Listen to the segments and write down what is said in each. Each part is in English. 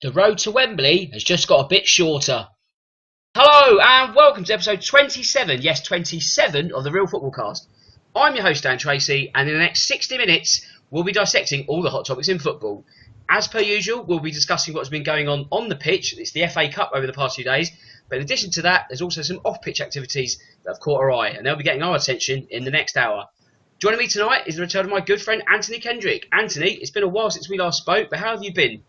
The road to Wembley has just got a bit shorter. Hello and welcome to episode 27, yes 27 of the Real Football Cast. I'm your host Dan Tracy, and in the next 60 minutes we'll be dissecting all the hot topics in football. As per usual, we'll be discussing what's been going on the pitch. It's the FA Cup over the past few days, but in addition to that there's also some off-pitch activities that have caught our eye, and they'll be getting our attention in the next hour. Joining me tonight is the return of my good friend Anthony Kendrick. Anthony, it's been a while since we last spoke, but how have you been?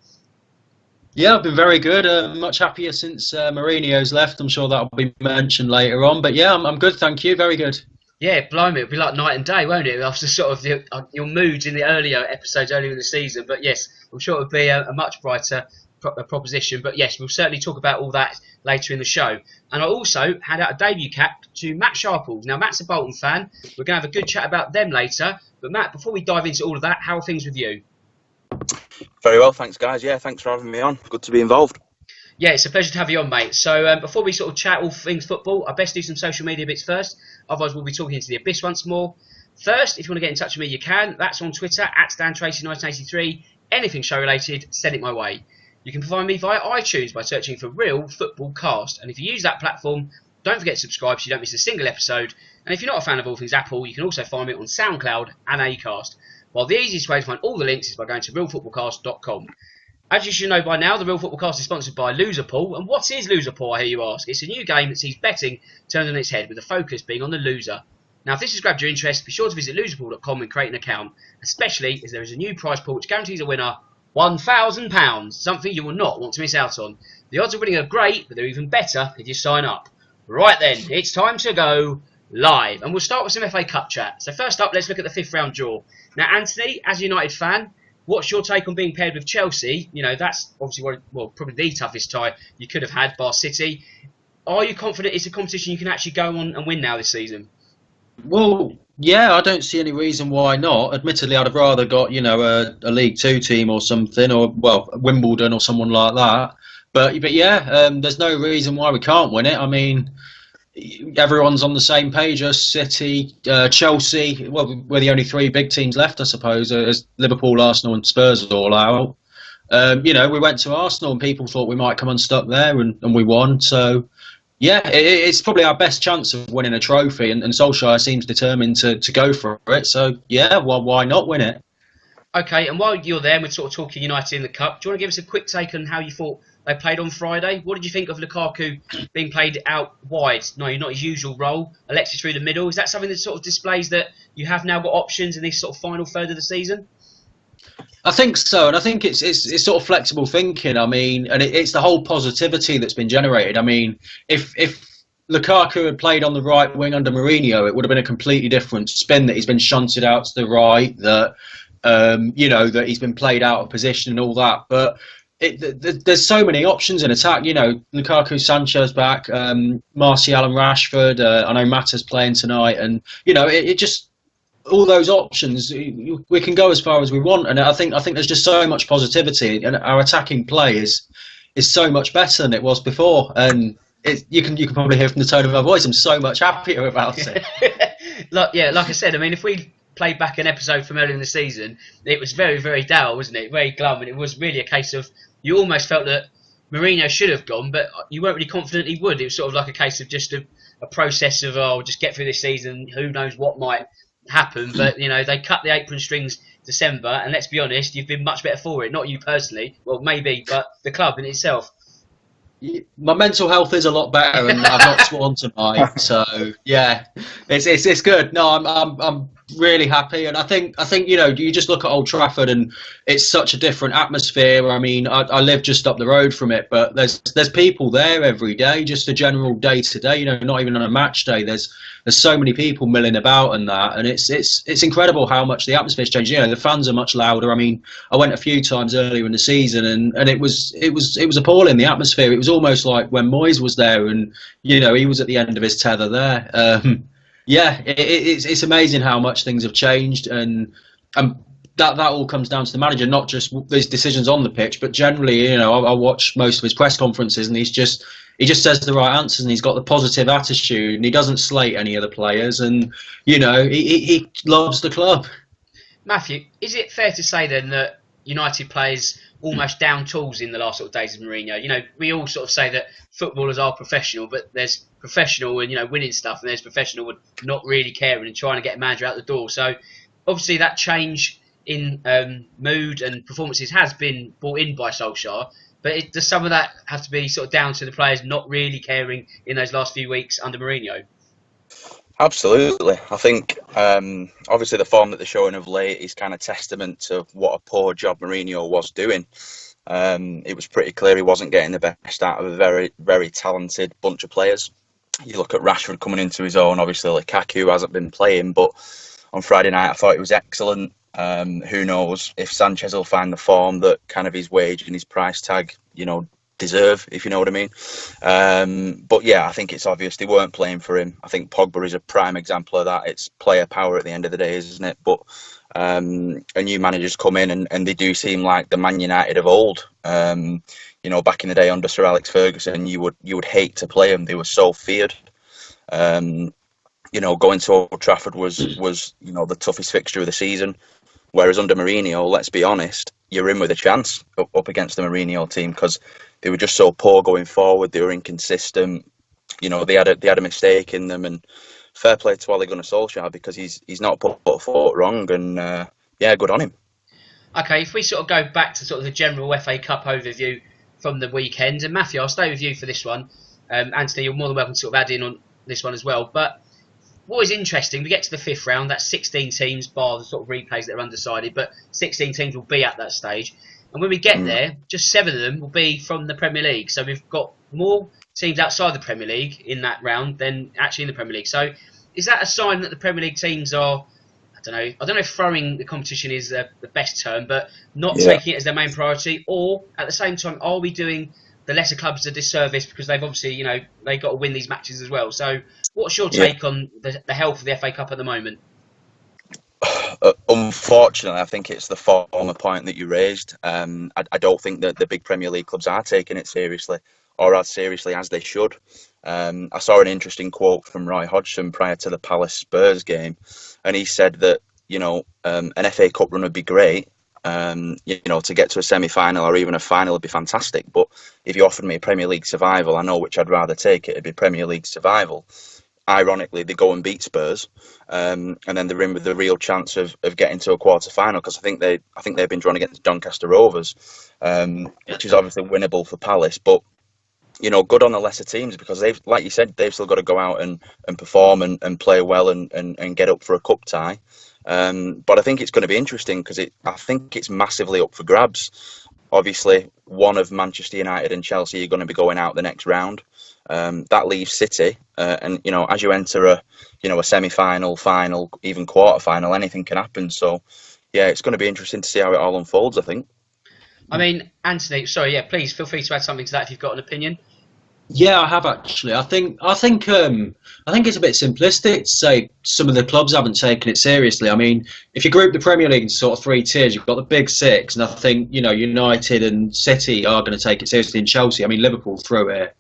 Yeah, I've been very good. Much happier since Mourinho's left. I'm sure that'll be mentioned later on. But yeah, I'm good, thank you. Very good. Yeah, blimey, it'll be like night and day, won't it? After sort of your moods in the earlier episodes earlier in the season. But yes, I'm sure it'll be a much brighter proposition. But yes, we'll certainly talk about all that later in the show. And I also had out a debut cap to Matt Sharples. Now, Matt's a Bolton fan. We're going to have a good chat about them later. But Matt, before we dive into all of that, how are things with you? Very well, thanks guys. Yeah, thanks for having me on. Good to be involved. Yeah, it's a pleasure to have you on, mate. So before we sort of chat all things football, I best do some social media bits first. Otherwise, we'll be talking into the abyss once more. First, if you want to get in touch with me, you can. That's on Twitter, @StanTracy1983. Anything show-related, send it my way. You can find me via iTunes by searching for Real Football Cast. And if you use that platform, don't forget to subscribe so you don't miss a single episode. And if you're not a fan of all things Apple, you can also find me on SoundCloud and Acast. While the easiest way to find all the links is by going to realfootballcast.com. As you should know by now, the Real Football Cast is sponsored by Loserpool. And what is Loserpool, I hear you ask? It's a new game that sees betting turned on its head, with the focus being on the loser. Now, if this has grabbed your interest, be sure to visit loserpool.com and create an account, especially as there is a new prize pool which guarantees a winner £1,000, something you will not want to miss out on. The odds of winning are great, but they're even better if you sign up. Right then, it's time to go live, and we'll start with some FA Cup chat. So first up, let's look at the fifth round draw. Now, Anthony, as a United fan, what's your take on being paired with Chelsea? You know, that's obviously probably the toughest tie you could have had, bar City. Are you confident it's a competition you can actually go on and win now this season? Well, yeah, I don't see any reason why not. Admittedly, I'd have rather got, you know, a League Two team or something, or well, Wimbledon or someone like that. But yeah, there's no reason why we can't win it. I mean, everyone's on the same page. Us, City, Chelsea. Well, we're the only three big teams left, I suppose, as Liverpool, Arsenal, and Spurs are all out. You know, we went to Arsenal, and people thought we might come unstuck there, and we won. So, yeah, it's probably our best chance of winning a trophy, and Solskjaer seems determined to go for it. So, yeah, well, why not win it? Okay, and while you're there, we're sort of talking United in the Cup. Do you want to give us a quick take on how you thought they played on Friday? What did you think of Lukaku being played out wide? No, not his usual role. Alexis through the middle. Is that something that sort of displays that you have now got options in this sort of final third of the season? I think so, and I think it's sort of flexible thinking. I mean, and it's the whole positivity that's been generated. I mean, if Lukaku had played on the right wing under Mourinho, it would have been a completely different spin, that he's been shunted out to the right, that you know, that he's been played out of position and all that. But there's so many options in attack. You know, Lukaku, Sancho's back, Martial and Rashford. I know Mata's playing tonight, and you know, it just, all those options, we can go as far as we want. And I think there's just so much positivity, and our attacking play is so much better than it was before. And you can probably hear from the tone of my voice, I'm so much happier about it. Like I said, I mean, if we played back an episode from earlier in the season, it was very, very dour, wasn't it? Very glum, and it was really a case of, you almost felt that Mourinho should have gone, but you weren't really confident he would. It was sort of like a case of just a process of, just get through this season, who knows what might happen. But, you know, they cut the apron strings December, and let's be honest, you've been much better for it. Not you personally, well, maybe, but the club in itself. My mental health is a lot better, and I've not sworn tonight, so yeah, it's good. No, I'm really happy, and I think you know, you just look at Old Trafford, and it's such a different atmosphere. I mean, I live just up the road from it, but there's people there every day, just a general day to day. You know, not even on a match day. There's so many people milling about and that, and it's incredible how much the atmosphere's changed. You know, the fans are much louder. I mean, I went a few times earlier in the season, and it was appalling, the atmosphere. It was almost like when Moyes was there, and you know, he was at the end of his tether there. Yeah, it's amazing how much things have changed, and that all comes down to the manager, not just these decisions on the pitch, but generally. You know, I watch most of his press conferences, and he just says the right answers, and he's got the positive attitude, and he doesn't slate any of the players, and you know, he loves the club. Matthew, is it fair to say then that United players almost down tools in the last sort of days of Mourinho. You know, we all sort of say that footballers are professional, but there's professional and, you know, winning stuff, and there's professional and not really caring and trying to get a manager out the door. So obviously that change in mood and performances has been brought in by Solskjaer, but does some of that have to be sort of down to the players not really caring in those last few weeks under Mourinho? Absolutely. I think obviously the form that they're showing of late is kind of testament to what a poor job Mourinho was doing. It was pretty clear he wasn't getting the best out of a very, very talented bunch of players. You look at Rashford coming into his own. Obviously, Lukaku hasn't been playing, but on Friday night I thought it was excellent. Who knows if Sanchez will find the form that kind of his wage and his price tag, you know, deserve, if you know what I mean. But yeah, I think it's obvious they weren't playing for him. I think Pogba is a prime example of that. It's player power at the end of the day, isn't it? But a new manager's come in and they do seem like the Man United of old. You know, back in the day under Sir Alex Ferguson, you would hate to play them. They were so feared. You know, going to Old Trafford was you know, the toughest fixture of the season. Whereas under Mourinho, let's be honest, you're in with a chance up against the Mourinho team because they were just so poor going forward. They were inconsistent. You know, they had a mistake in them, and fair play to Ole Gunnar Solskjaer because he's not put a foot wrong, and yeah, good on him. Okay, if we sort of go back to sort of the general FA Cup overview from the weekend, and Matthew, I'll stay with you for this one. Anthony, you're more than welcome to sort of add in on this one as well. But what is interesting, we get to the fifth round, that's 16 teams, bar the sort of replays that are undecided, but 16 teams will be at that stage. And when we get there, just 7 of them will be from the Premier League. So we've got more teams outside the Premier League in that round than actually in the Premier League. So is that a sign that the Premier League teams are, I don't know if throwing the competition is the best term, but not taking it as their main priority? Or at the same time, are we doing the lesser clubs a disservice because they've obviously, you know, they've got to win these matches as well? So what's your take on the health of the FA Cup at the moment? Unfortunately, I think it's the former point that you raised. I don't think that the big Premier League clubs are taking it seriously, or as seriously as they should. I saw an interesting quote from Roy Hodgson prior to the Palace Spurs game, and he said that, you know, an FA Cup run would be great. You know, to get to a semi-final or even a final would be fantastic. But if you offered me a Premier League survival, I know which I'd rather take. It'd be Premier League survival. Ironically, they go and beat Spurs, and then they're in with the real chance of getting to a quarter final because I think they've been drawn against Doncaster Rovers, which is obviously winnable for Palace. But you know, good on the lesser teams because they've, like you said, they've still got to go out and perform and play well and get up for a cup tie. But I think it's going to be interesting because I think it's massively up for grabs. Obviously, one of Manchester United and Chelsea are going to be going out the next round. That leaves City, and you know, as you enter a semi-final, final, even quarter-final, anything can happen. So, yeah, it's going to be interesting to see how it all unfolds, I think. I mean, Anthony, sorry, yeah, please feel free to add something to that if you've got an opinion. Yeah, I have actually. I think it's a bit simplistic to say some of the clubs haven't taken it seriously. I mean, if you group the Premier League into sort of 3 tiers, you've got the big 6, and I think, you know, United and City are going to take it seriously, in Chelsea. I mean, Liverpool through it.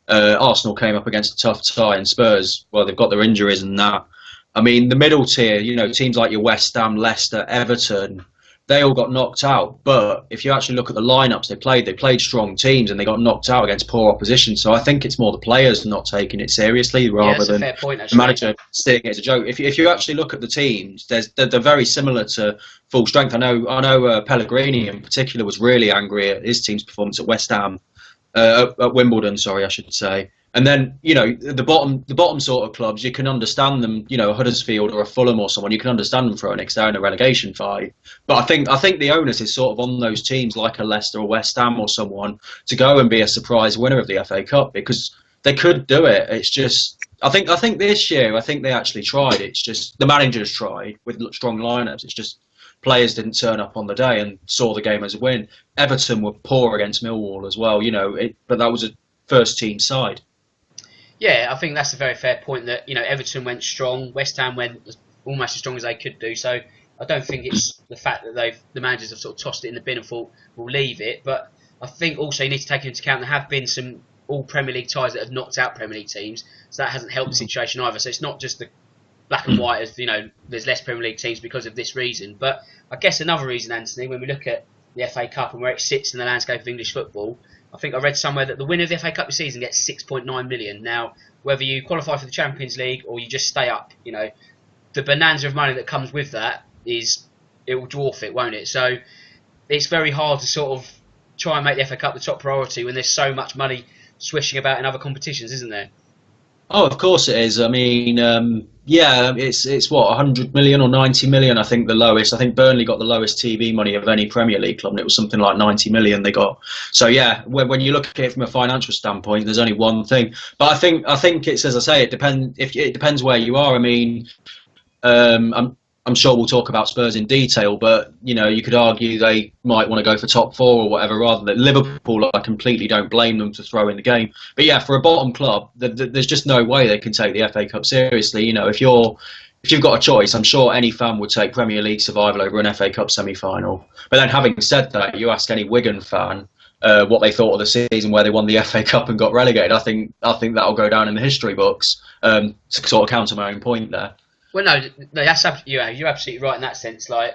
Arsenal came up against a tough tie, and Spurs, well, they've got their injuries and that. I mean, the middle tier, you know, teams like your West Ham, Leicester, Everton, they all got knocked out. But if you actually look at the lineups they played strong teams and they got knocked out against poor opposition. So I think it's more the players not taking it seriously rather than the manager seeing it as a joke. If you actually look at the teams, they're very similar to full strength. I know Pellegrini in particular was really angry at his team's performance at West Ham. At Wimbledon, sorry, I should say. And then, you know, the bottom sort of clubs, you can understand them, you know, a Huddersfield or a Fulham or someone, you can understand them throwing it down in a relegation fight. But I think the onus is sort of on those teams like a Leicester or West Ham or someone to go and be a surprise winner of the FA Cup because they could do it. It's just, I think this year, I think they actually tried. It's just the managers tried with strong lineups. It's just players didn't turn up on the day and saw the game as a win. Everton were poor against Millwall as well, you know, but that was a first team side. Yeah, I think that's a very fair point that, you know, Everton went strong, West Ham went almost as strong as they could do. So I don't think it's the fact that the managers have sort of tossed it in the bin and thought we'll leave it. But I think also you need to take into account there have been some all Premier League ties that have knocked out Premier League teams. So that hasn't helped the situation either. So it's not just the black and white as, you know, there's less Premier League teams because of this reason. But I guess another reason, Anthony, when we look at the FA Cup and where it sits in the landscape of English football, I think I read somewhere that the winner of the FA Cup this season gets 6.9 million. Now, whether you qualify for the Champions League or you just stay up, the bonanza of money that comes with that it will dwarf it, won't it? So it's very hard to sort of try and make the FA Cup the top priority when there's so much money swishing about in other competitions, isn't there? Oh, of course it is. I mean, it's what, 100 million or 90 million, I think the lowest. I think Burnley got the lowest TV money of any Premier League club, and it was something like 90 million they got. So yeah, when you look at it from a financial standpoint, there's only one thing. But I think it's, as I say, it depends where you are. I mean, I'm sure we'll talk about Spurs in detail, but you could argue they might want to go for top four or whatever rather than Liverpool. I completely don't blame them to throw in the game. But yeah, for a bottom club, there's just no way they can take the FA Cup seriously. If you've got a choice, I'm sure any fan would take Premier League survival over an FA Cup semi-final. But then, having said that, you ask any Wigan fan what they thought of the season where they won the FA Cup and got relegated. I think that'll go down in the history books. To sort of counter my own point there. Well, no, you're absolutely right in that sense. Like,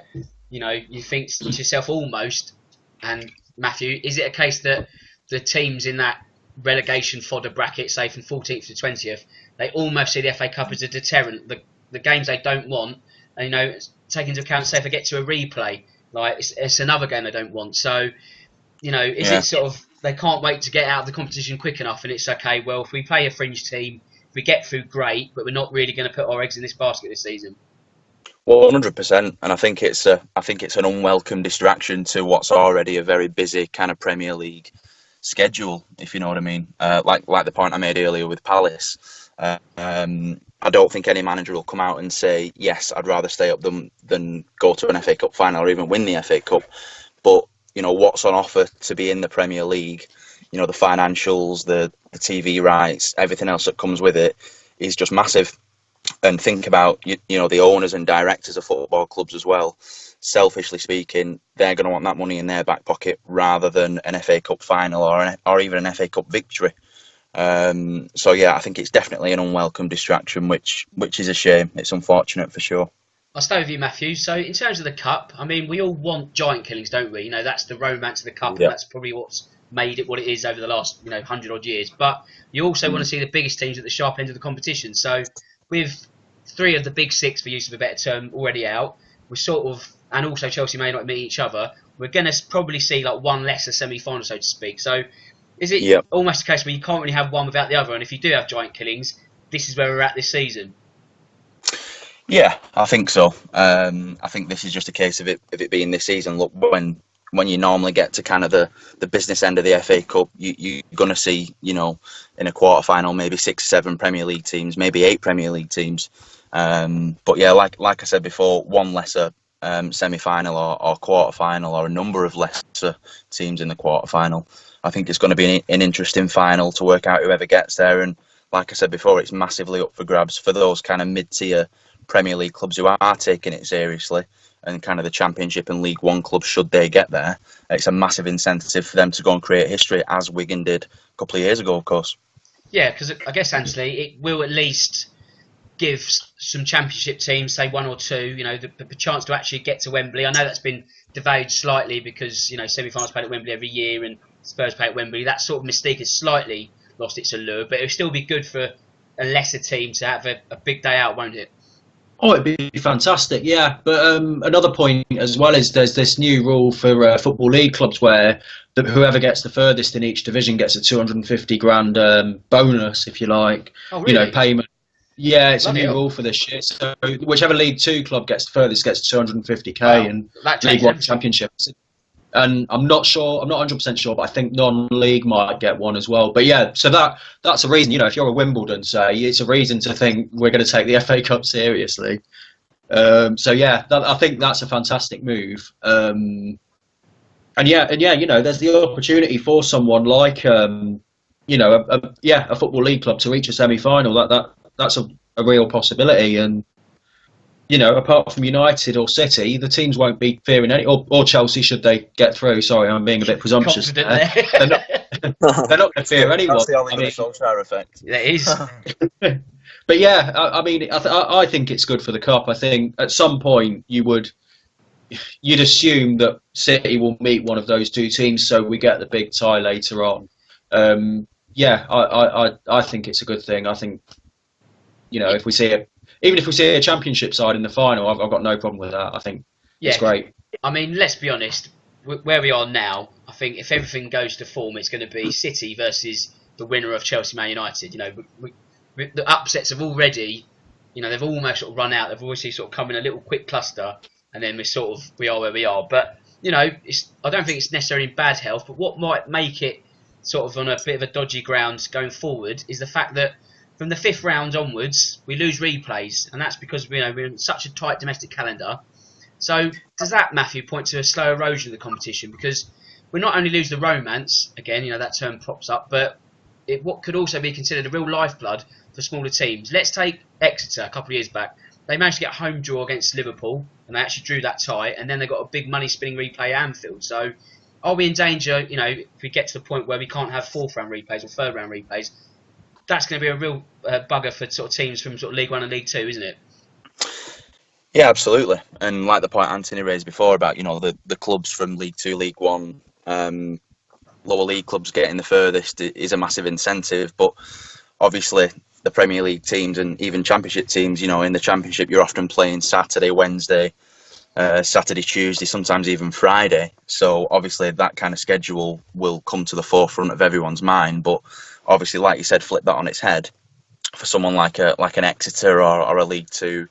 you think to yourself almost, and Matthew, is it a case that the teams in that relegation fodder bracket, say from 14th to 20th, they almost see the FA Cup as a deterrent, the games they don't want, and take into account, say if they get to a replay, like it's another game they don't want. So, is it sort of they can't wait to get out of the competition quick enough, and it's okay. Well, if we play a fringe team. If we get through, great, but we're not really going to put our eggs in this basket this season. Well, 100%, and I think it's an unwelcome distraction to what's already a very busy kind of Premier League schedule, if you know what I mean. Like the point I made earlier with Palace, I don't think any manager will come out and say, yes, I'd rather stay up than go to an FA Cup final or even win the FA Cup. But what's on offer to be in the Premier League. The financials, the TV rights, everything else that comes with it is just massive. And think about, the owners and directors of football clubs as well. Selfishly speaking, they're going to want that money in their back pocket rather than an FA Cup final or even an FA Cup victory. So yeah, I think it's definitely an unwelcome distraction, which is a shame. It's unfortunate for sure. I'll stay with you, Matthew. So in terms of the Cup, I mean, we all want giant killings, don't we? That's the romance of the Cup, and that's probably what's made it what it is over the last 100 odd years. But you also want to see the biggest teams at the sharp end of the competition. So with 3 of the big 6, for use of a better term, already out, we're sort of, and also Chelsea may not meet each other, we're going to probably see like one lesser semi-final, so to speak. So is it almost a case where you can't really have one without the other? And if you do have giant killings, this is where we're at this season. Yeah, I think so. I think this is just a case of it being this season. Look, when you normally get to kind of the business end of the FA Cup, you're going to see, in a quarter-final, maybe 6 or 7 Premier League teams, maybe 8 Premier League teams. But yeah, like I said before, one lesser semi-final or quarter-final or a number of lesser teams in the quarter-final. I think it's going to be an interesting final to work out whoever gets there. And like I said before, it's massively up for grabs for those kind of mid-tier Premier League clubs who are taking it seriously. And kind of the Championship and League One clubs, should they get there, it's a massive incentive for them to go and create history, as Wigan did a couple of years ago, of course. Yeah, because I guess, Anthony, it will at least give some Championship teams, say 1 or 2, the chance to actually get to Wembley. I know that's been devalued slightly because, semi-finals played at Wembley every year and Spurs play at Wembley. That sort of mystique has slightly lost its allure, but it'll still be good for a lesser team to have a big day out, won't it? Oh, it'd be fantastic, yeah. But another point as well is there's this new rule for Football League clubs where whoever gets the furthest in each division gets a 250 grand bonus, if you like. Oh, really? Payment. Yeah, it's a new rule for this year. So whichever League Two club gets the furthest gets 250k, wow. And League One Championship. And I'm not 100% sure, but I think non-league might get one as well. But yeah, so that's a reason, if you're a Wimbledon, say, it's a reason to think we're going to take the FA Cup seriously. So yeah, I think that's a fantastic move. And yeah, there's the opportunity for someone like, a Football League club to reach a semi-final. That's a real possibility. And apart from United or City, the teams won't be fearing any, or Chelsea should they get through. Sorry, I'm being a bit presumptuous. They're not going to fear anyone. That's the only Solskjaer effect. Yeah, it is. But yeah, I mean, I think it's good for the cup. I think at some point you would you'd assume that City will meet one of those two teams, so we get the big tie later on. Yeah, I think it's a good thing. I think, if we see even if we see a Championship side in the final, I've got no problem with that. I think it's great. I mean, let's be honest. Where we are now, I think if everything goes to form, it's going to be City versus the winner of Chelsea Man United. The upsets have already, they've almost sort of run out. They've obviously sort of come in a little quick cluster, and then we are where we are. But I don't think it's necessarily in bad health. But what might make it sort of on a bit of a dodgy ground going forward is the fact that from the 5th round onwards, we lose replays, and that's because we're in such a tight domestic calendar. So does that, Matthew, point to a slow erosion of the competition? Because we not only lose the romance, again, that term pops up, but what could also be considered a real lifeblood for smaller teams. Let's take Exeter a couple of years back. They managed to get a home draw against Liverpool, and they actually drew that tie, and then they got a big money-spinning replay at Anfield. So are we in danger, if we get to the point where we can't have 4th round replays or 3rd round replays? That's going to be a real bugger for sort of teams from sort of League One and League Two, isn't it? Yeah, absolutely. And like the point Anthony raised before about, the clubs from League Two, League One, lower league clubs getting the furthest is a massive incentive. But obviously the Premier League teams and even Championship teams, in the Championship you're often playing Saturday, Wednesday, Saturday, Tuesday, sometimes even Friday. So obviously that kind of schedule will come to the forefront of everyone's mind. But obviously, like you said, flip that on its head for someone like an Exeter or a League Two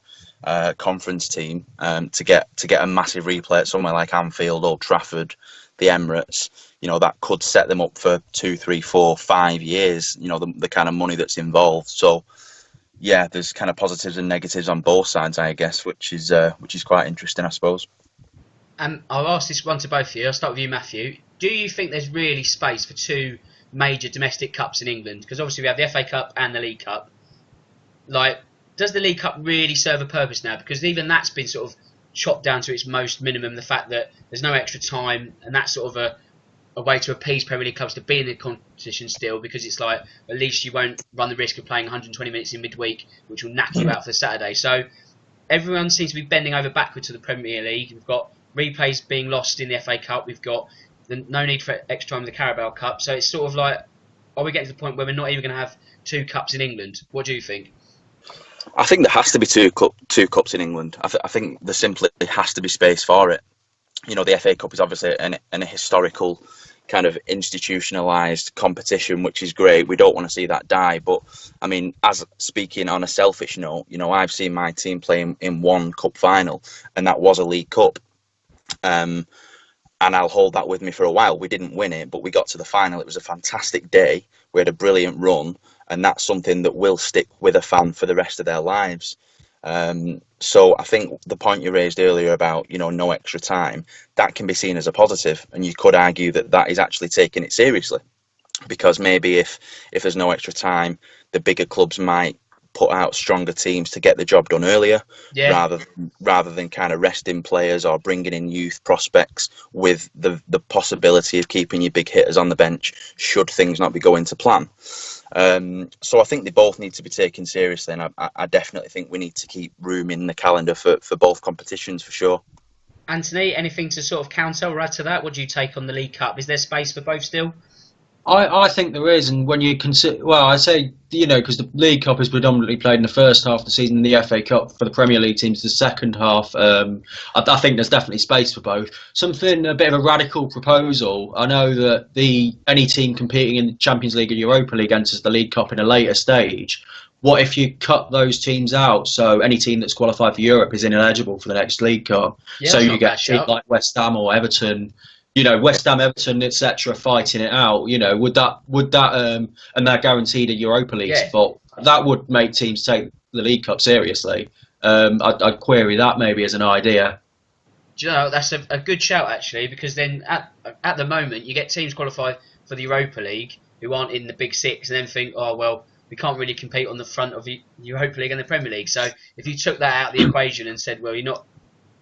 conference team to get a massive replay at somewhere like Anfield, Old Trafford, the Emirates. That could set them up for 2, 3, 4, 5 years. The kind of money that's involved. So yeah, there's kind of positives and negatives on both sides, I guess, which is quite interesting, I suppose. I'll ask this one to both of you. I'll start with you, Matthew. Do you think there's really space for 2 major domestic cups in England? Because obviously we have the FA Cup and the League Cup. Does the League Cup really serve a purpose now? Because even that's been sort of chopped down to its most minimum. The fact that there's no extra time, and that's sort of a way to appease Premier League clubs to be in the competition still, because it's like at least you won't run the risk of playing 120 minutes in midweek, which will knock you out for Saturday. So everyone seems to be bending over backward to the Premier League. We've got replays being lost in the FA Cup. We've got no need for extra time in the Carabao Cup. So it's sort of like, are we getting to the point where we're not even going to have 2 cups in England? What do you think? I think there has to be two cups in England. I think there simply has to be space for it. The FA Cup is obviously an historical kind of institutionalised competition, which is great. We don't want to see that die. But I mean, as speaking on a selfish note, I've seen my team play in one cup final, and that was a League Cup. And I'll hold that with me for a while. We didn't win it, but we got to the final. It was a fantastic day. We had a brilliant run, and that's something that will stick with a fan for the rest of their lives. So I think the point you raised earlier about, no extra time, that can be seen as a positive. And you could argue that is actually taking it seriously, because maybe if there's no extra time, the bigger clubs might put out stronger teams to get the job done earlier, rather than kind of resting players or bringing in youth prospects with the possibility of keeping your big hitters on the bench should things not be going to plan. So I think they both need to be taken seriously, and I definitely think we need to keep room in the calendar for both competitions for sure. Anthony, anything to sort of counter or add to that? What do you take on the League Cup? Is there space for both still? I think there is, and when you consider, well, I say, because the League Cup is predominantly played in the first half of the season, the FA Cup for the Premier League teams the second half. I think there's definitely space for both. A bit of a radical proposal. I know that any team competing in the Champions League or Europa League enters the League Cup in a later stage. What if you cut those teams out, so any team that's qualified for Europe is ineligible for the next League Cup? Yeah, so you get teams like West Ham or Everton. West Ham, Everton, etc., fighting it out. Would that and they're guaranteed a Europa League spot. That would make teams take the League Cup seriously. I'd query that maybe as an idea. That's a good shout actually, because then at the moment you get teams qualified for the Europa League who aren't in the Big Six, and then think, oh well, we can't really compete on the front of the Europa League and the Premier League. So if you took that out of the equation and said, well,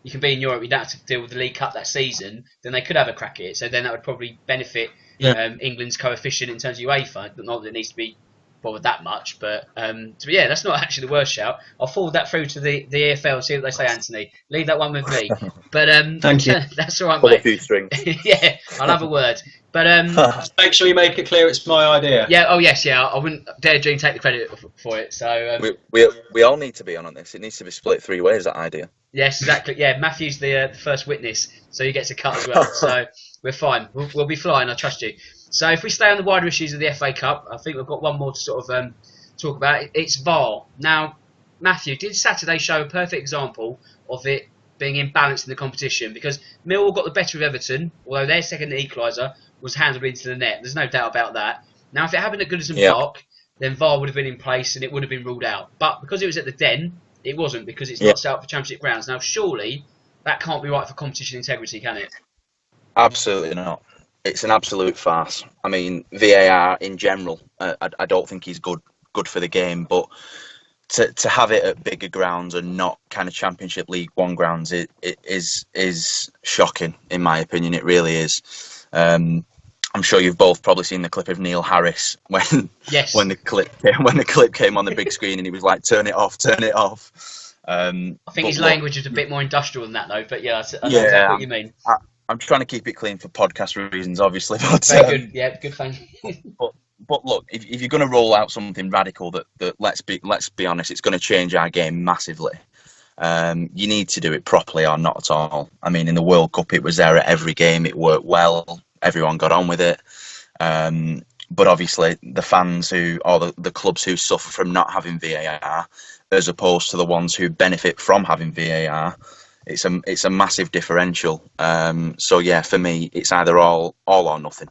you can be in Europe, you don't have to deal with the League Cup that season, then they could have a crack at it. So then that would probably benefit England's coefficient in terms of UEFA. Not that it needs to be bothered that much. But yeah, that's not actually the worst shout. I'll forward that through to the EFL and see what they say, Anthony. Leave that one with me. But Thank you. that's all right, Pull a mate. few strings. Yeah, I'll have a word. But Just make sure you make it clear it's my idea. yeah, oh yes, yeah. I wouldn't dare Gene take the credit for it. So We all need to be on this. It needs to be split 3 ways, that idea. yes, exactly. Yeah, Matthew's the first witness, so he gets a cut as well. So we're fine. We'll be flying. I trust you. So if we stay on the wider issues of the FA Cup, I think we've got one more to sort of talk about. It's VAR. Now, Matthew, did Saturday show a perfect example of it being imbalanced in the competition? Because Millwall got the better of Everton, although their second equaliser was handled into the net. There's no doubt about that. Now, if it happened at Goodison Park, then VAR would have been in place and it would have been ruled out. But because it was at the Den, it wasn't, because it's not set up for Championship grounds. Now, surely that can't be right for competition integrity, can it? Absolutely not. It's an absolute farce. I mean, VAR in general, I don't think is good for the game, but to have it at bigger grounds and not kind of Championship League One grounds, it is shocking, in my opinion. It really is. I'm sure you've both probably seen the clip of Neil Harris when the clip came on the big screen and he was like, "Turn it off, turn it off." I think his language is a bit more industrial than that, though. But yeah, I know exactly what you mean. I'm trying to keep it clean for podcast reasons, obviously. But, very good. Yeah, good thing. but look, if you're going to roll out something radical that let's be honest, it's going to change our game massively. You need to do it properly or not at all. I mean, in the World Cup, it was there at every game. It worked well. Everyone got on with it. But obviously, the fans or the clubs who suffer from not having VAR, as opposed to the ones who benefit from having VAR, it's a massive differential. So yeah, for me, it's either all or nothing.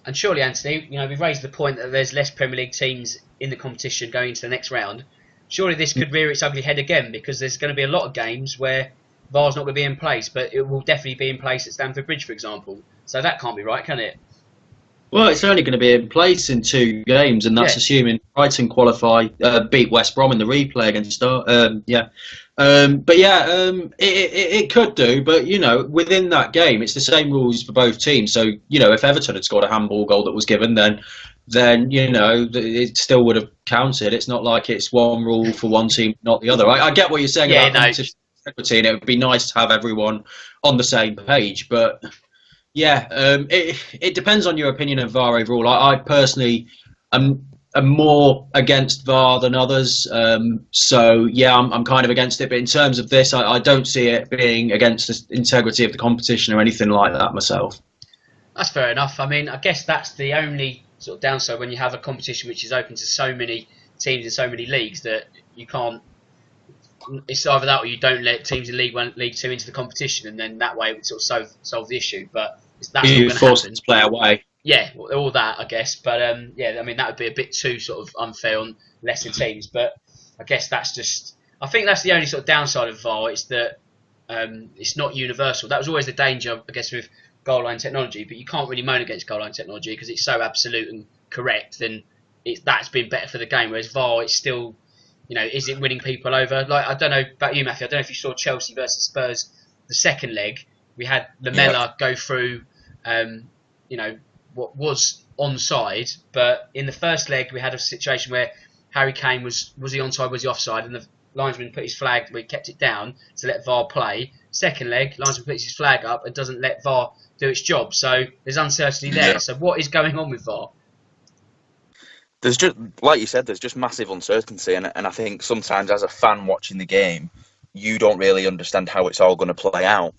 And surely, Anthony, we've raised the point that there's less Premier League teams in the competition going into the next round. Surely this could rear its ugly head again, because there's going to be a lot of games where VAR's not going to be in place, but it will definitely be in place at Stamford Bridge, for example. So that can't be right, can it? Well, it's only going to be in place in 2 games, and that's assuming Brighton qualify, beat West Brom in the replay against it could do, but within that game, it's the same rules for both teams. So if Everton had scored a handball goal that was given, then it still would have counted. It's not like it's one rule for one team, not the other. I get what you're saying about competition integrity, and it would be nice to have everyone on the same page, but. Yeah, it depends on your opinion of VAR overall. I personally am more against VAR than others. So yeah, I'm kind of against it. But in terms of this, I don't see it being against the integrity of the competition or anything like that myself. That's fair enough. I mean, I guess that's the only sort of downside when you have a competition which is open to so many teams in so many leagues, that you can't. It's either that or you don't let teams in League 1, League 2 into the competition, and then that way it would sort of solve the issue. But that's not going to happen. To play away. Yeah, all that, I guess. But yeah, I mean, that would be a bit too sort of unfair on lesser teams. But I guess that's just. I think that's the only sort of downside of VAR. It's that it's not universal. That was always the danger, I guess, with goal line technology. But you can't really moan against goal line technology because it's so absolute and correct. Then that's been better for the game. Whereas VAR, it's still. Is it winning people over? Like, I don't know about you, Matthew. I don't know if you saw Chelsea versus Spurs, the second leg. We had Lamela go through, what was onside, but in the first leg we had a situation where Harry Kane was he onside, was he offside, and the linesman put his flag, we kept it down to let VAR play. Second leg, linesman puts his flag up and doesn't let VAR do its job. So there's uncertainty there. So what is going on with VAR? There's just, like you said, there's just massive uncertainty, and I think sometimes as a fan watching the game, you don't really understand how it's all going to play out.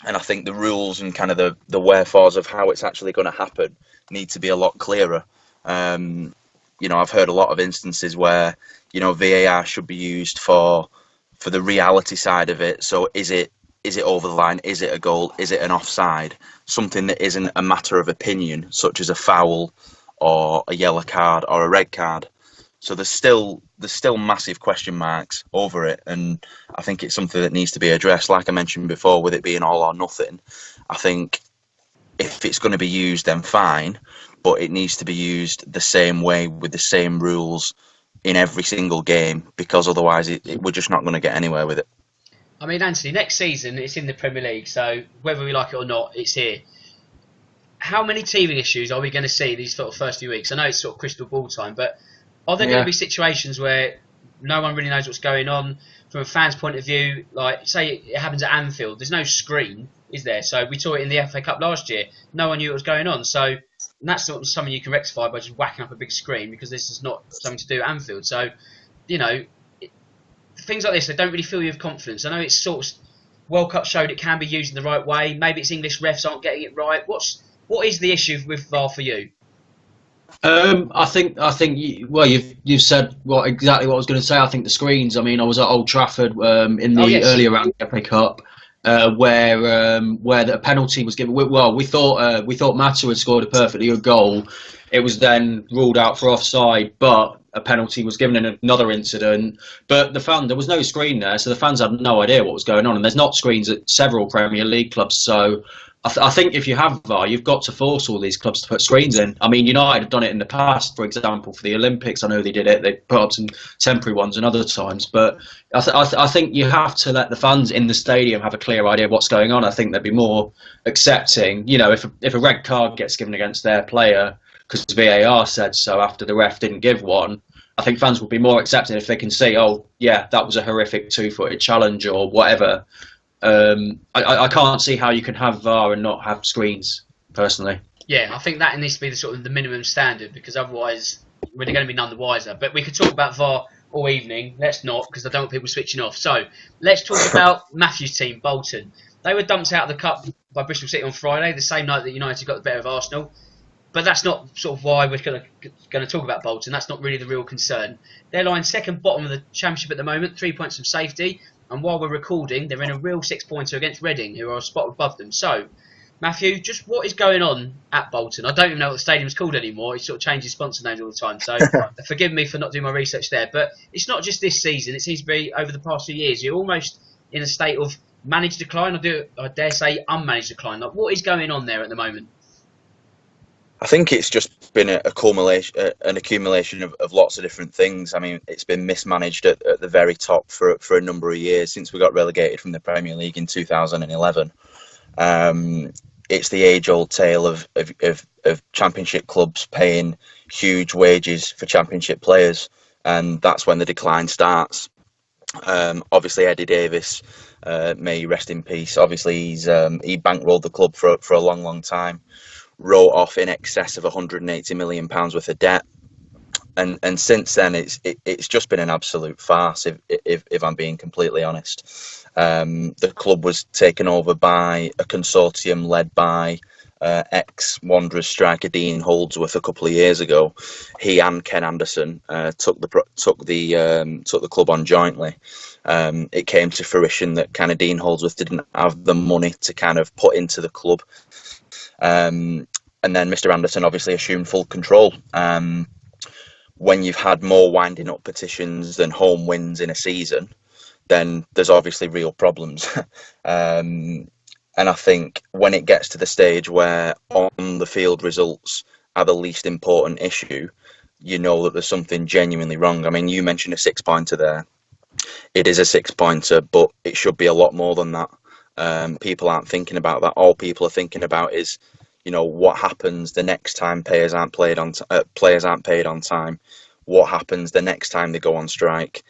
And I think the rules and kind of the wherefores of how it's actually going to happen need to be a lot clearer. I've heard a lot of instances where, VAR should be used for the reality side of it. So is it over the line? Is it a goal? Is it an offside? Something that isn't a matter of opinion, such as a foul or a yellow card or a red card. So there's still massive question marks over it, and I think it's something that needs to be addressed. Like I mentioned before, with it being all or nothing, I think if it's going to be used, then fine, but it needs to be used the same way with the same rules in every single game, because otherwise we're just not going to get anywhere with it. I mean, Anthony, next season it's in the Premier League, so whether we like it or not, it's here. How many teething issues are we going to see these sort of first few weeks? I know it's sort of crystal ball time, but Are there going to Yeah. be situations where no one really knows what's going on from a fan's point of view? Like, say it happens at Anfield, there's no screen, is there? So we saw it in the FA Cup last year. No one knew what was going on. So that's not something you can rectify by just whacking up a big screen, because this is not something to do at Anfield. So, you know, things like this, they don't really fill you with confidence. I know it's sort of World Cup showed it can be used in the right way. Maybe it's English refs aren't getting it right. What is the issue with VAR for you? I think you've said exactly what I was going to say. I think the screens. I mean, I was at Old Trafford in the earlier round of the FA Cup, where the penalty was given. Well, we thought Mata had scored a perfectly good goal. It was then ruled out for offside, but a penalty was given in another incident. But there was no screen there, so the fans had no idea what was going on. And there's not screens at several Premier League clubs, so I think if you have VAR, you've got to force all these clubs to put screens in. I mean, United have done it in the past, for example, for the Olympics. I know they did it. They put up some temporary ones in other times. But I think you have to let the fans in the stadium have a clear idea of what's going on. I think they'd be more accepting. You know, if a red card gets given against their player because VAR said so after the ref didn't give one, I think fans would be more accepting if they can see, oh, yeah, that was a horrific two-footed challenge or whatever. I can't see how you can have VAR and not have screens, personally. Yeah, I think that needs to be the sort of the minimum standard, because otherwise we're going to be none the wiser. But we could talk about VAR all evening. Let's not, because I don't want people switching off. So let's talk about Matthew's team, Bolton. They were dumped out of the cup by Bristol City on Friday, the same night that United got the better of Arsenal. But that's not sort of why we're going to talk about Bolton. That's not really the real concern. They're lying second bottom of the Championship at the moment, 3 points from safety. And while we're recording, they're in a real 6-pointer against Reading, who are a spot above them. So, Matthew, just what is going on at Bolton? I don't even know what the stadium's called anymore. It sort of changes sponsor names all the time. So, forgive me for not doing my research there. But it's not just this season. It seems to be over the past few years. You're almost in a state of managed decline. I dare say unmanaged decline. Like, what is going on there at the moment? I think it's just been an accumulation of lots of different things. I mean, it's been mismanaged at the very top for a number of years since we got relegated from the Premier League in 2011. It's the age-old tale of Championship clubs paying huge wages for Championship players, and that's when the decline starts. Obviously, Eddie Davis, may he rest in peace. Obviously, he bankrolled the club for a long time. Wrote off in excess of £180 million worth of debt, and since then it's just been an absolute farce. If I'm being completely honest, the club was taken over by a consortium led by ex-Wanderers striker Dean Holdsworth a couple of years ago. He and Ken Anderson took the club on jointly. It came to fruition that kind of Dean Holdsworth didn't have the money to kind of put into the club. And then Mr. Anderson obviously assumed full control. When you've had more winding up petitions than home wins in a season, then there's obviously real problems. And I think when it gets to the stage where on the field results are the least important issue, you know that there's something genuinely wrong. I mean, you mentioned a 6-pointer there. It is a 6-pointer, but it should be a lot more than that. People aren't thinking about that. All people are thinking about is, you know, what happens the next time players aren't paid on time. What happens the next time they go on strike?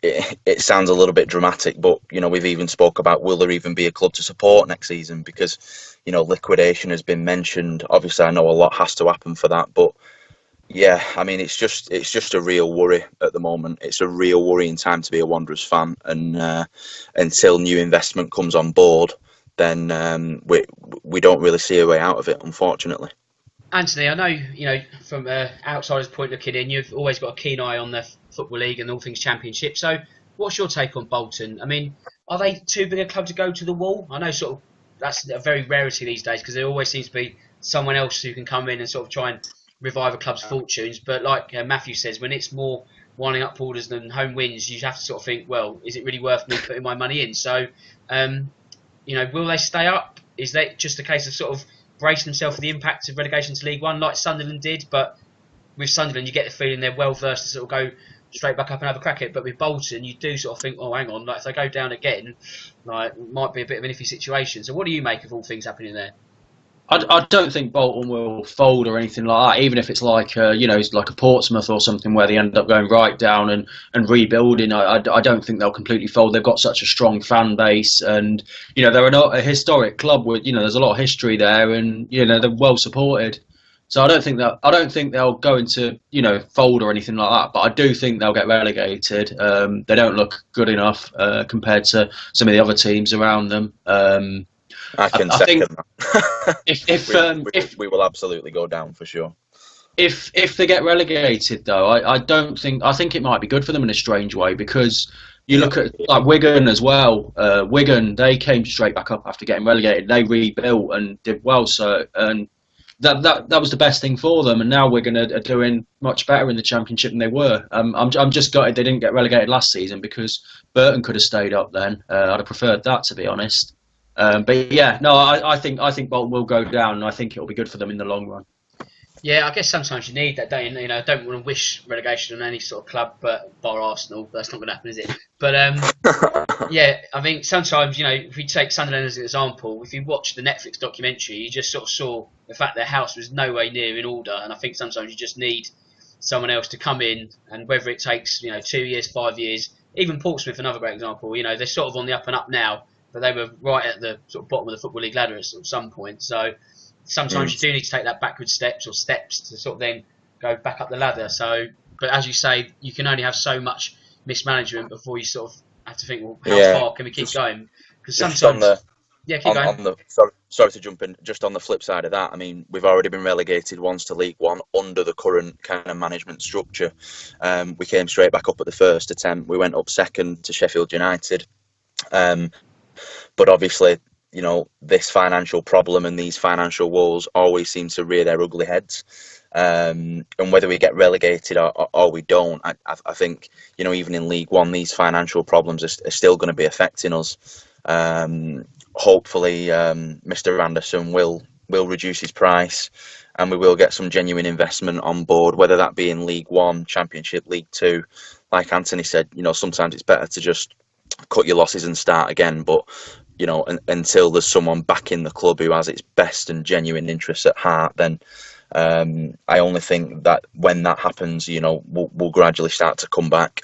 It sounds a little bit dramatic, but you know, we've even spoke about, will there even be a club to support next season? Because, you know, liquidation has been mentioned. Obviously, I know a lot has to happen for that, but yeah, I mean, it's just a real worry at the moment. It's a real worrying time to be a Wanderers fan, and until new investment comes on board, then we don't really see a way out of it, unfortunately. Anthony, I know, you know, from an outsider's point looking in, you've always got a keen eye on the Football League and all things Championship. So what's your take on Bolton? I mean, are they too big a club to go to the wall? I know sort of that's a very rarity these days, because there always seems to be someone else who can come in and sort of try and revive a club's fortunes. But like Matthew says, when it's more winding up orders than home wins, you have to sort of think, well, is it really worth me putting my money in? So, you know, will they stay up? Is that just a case of sort of bracing themselves for the impact of relegation to League One, like Sunderland did? But with Sunderland, you get the feeling they're well versed to sort of go straight back up and have a crack at it. But with Bolton, you do sort of think, oh, hang on, like if they go down again, like it might be a bit of an iffy situation. So what do you make of all things happening there? I don't think Bolton will fold or anything like that. Even if it's like it's like a Portsmouth or something where they end up going right down and rebuilding. I don't think they'll completely fold. They've got such a strong fan base, and they're a historic club with there's a lot of history there, and they're well supported. So I don't think they'll go into fold or anything like that. But I do think they'll get relegated. They don't look good enough compared to some of the other teams around them. I think that. if we will absolutely go down for sure. If they get relegated, though, I think it might be good for them in a strange way, because you look at like Wigan as well. Wigan, they came straight back up after getting relegated. They rebuilt and did well. So and that was the best thing for them. And now Wigan are doing much better in the Championship than they were. I'm just gutted they didn't get relegated last season, because Burton could have stayed up then. I'd have preferred that, to be honest. But yeah, no, I think Bolton will go down, and I think it'll be good for them in the long run. Yeah, I guess sometimes you need that, don't you? I don't want to wish relegation on any sort of club, but bar Arsenal. But that's not going to happen, is it? But yeah, I think sometimes if we take Sunderland as an example, if you watch the Netflix documentary, you just sort of saw the fact their house was nowhere near in order, and I think sometimes you just need someone else to come in, and whether it takes 2 years, 5 years, even Portsmouth, another great example. They're sort of on the up and up now, but they were right at the sort of bottom of the Football League ladder at some point. So sometimes you do need to take that backward steps to sort of then go back up the ladder. So, but as you say, you can only have so much mismanagement before you sort of have to think, well, how far can we keep going? Because sometimes, keep going. Sorry to jump in. Just on the flip side of that, I mean, we've already been relegated once to League One under the current kind of management structure. We came straight back up at the first attempt. We went up second to Sheffield United. But obviously, this financial problem and these financial woes always seem to rear their ugly heads. And whether we get relegated or we don't, I think, even in League One, these financial problems are still going to be affecting us. Hopefully, Mr. Anderson will reduce his price, and we will get some genuine investment on board, whether that be in League One, Championship, League Two. Like Anthony said, sometimes it's better to just cut your losses and start again, but until there's someone back in the club who has its best and genuine interests at heart, then I only think that when that happens, we'll gradually start to come back.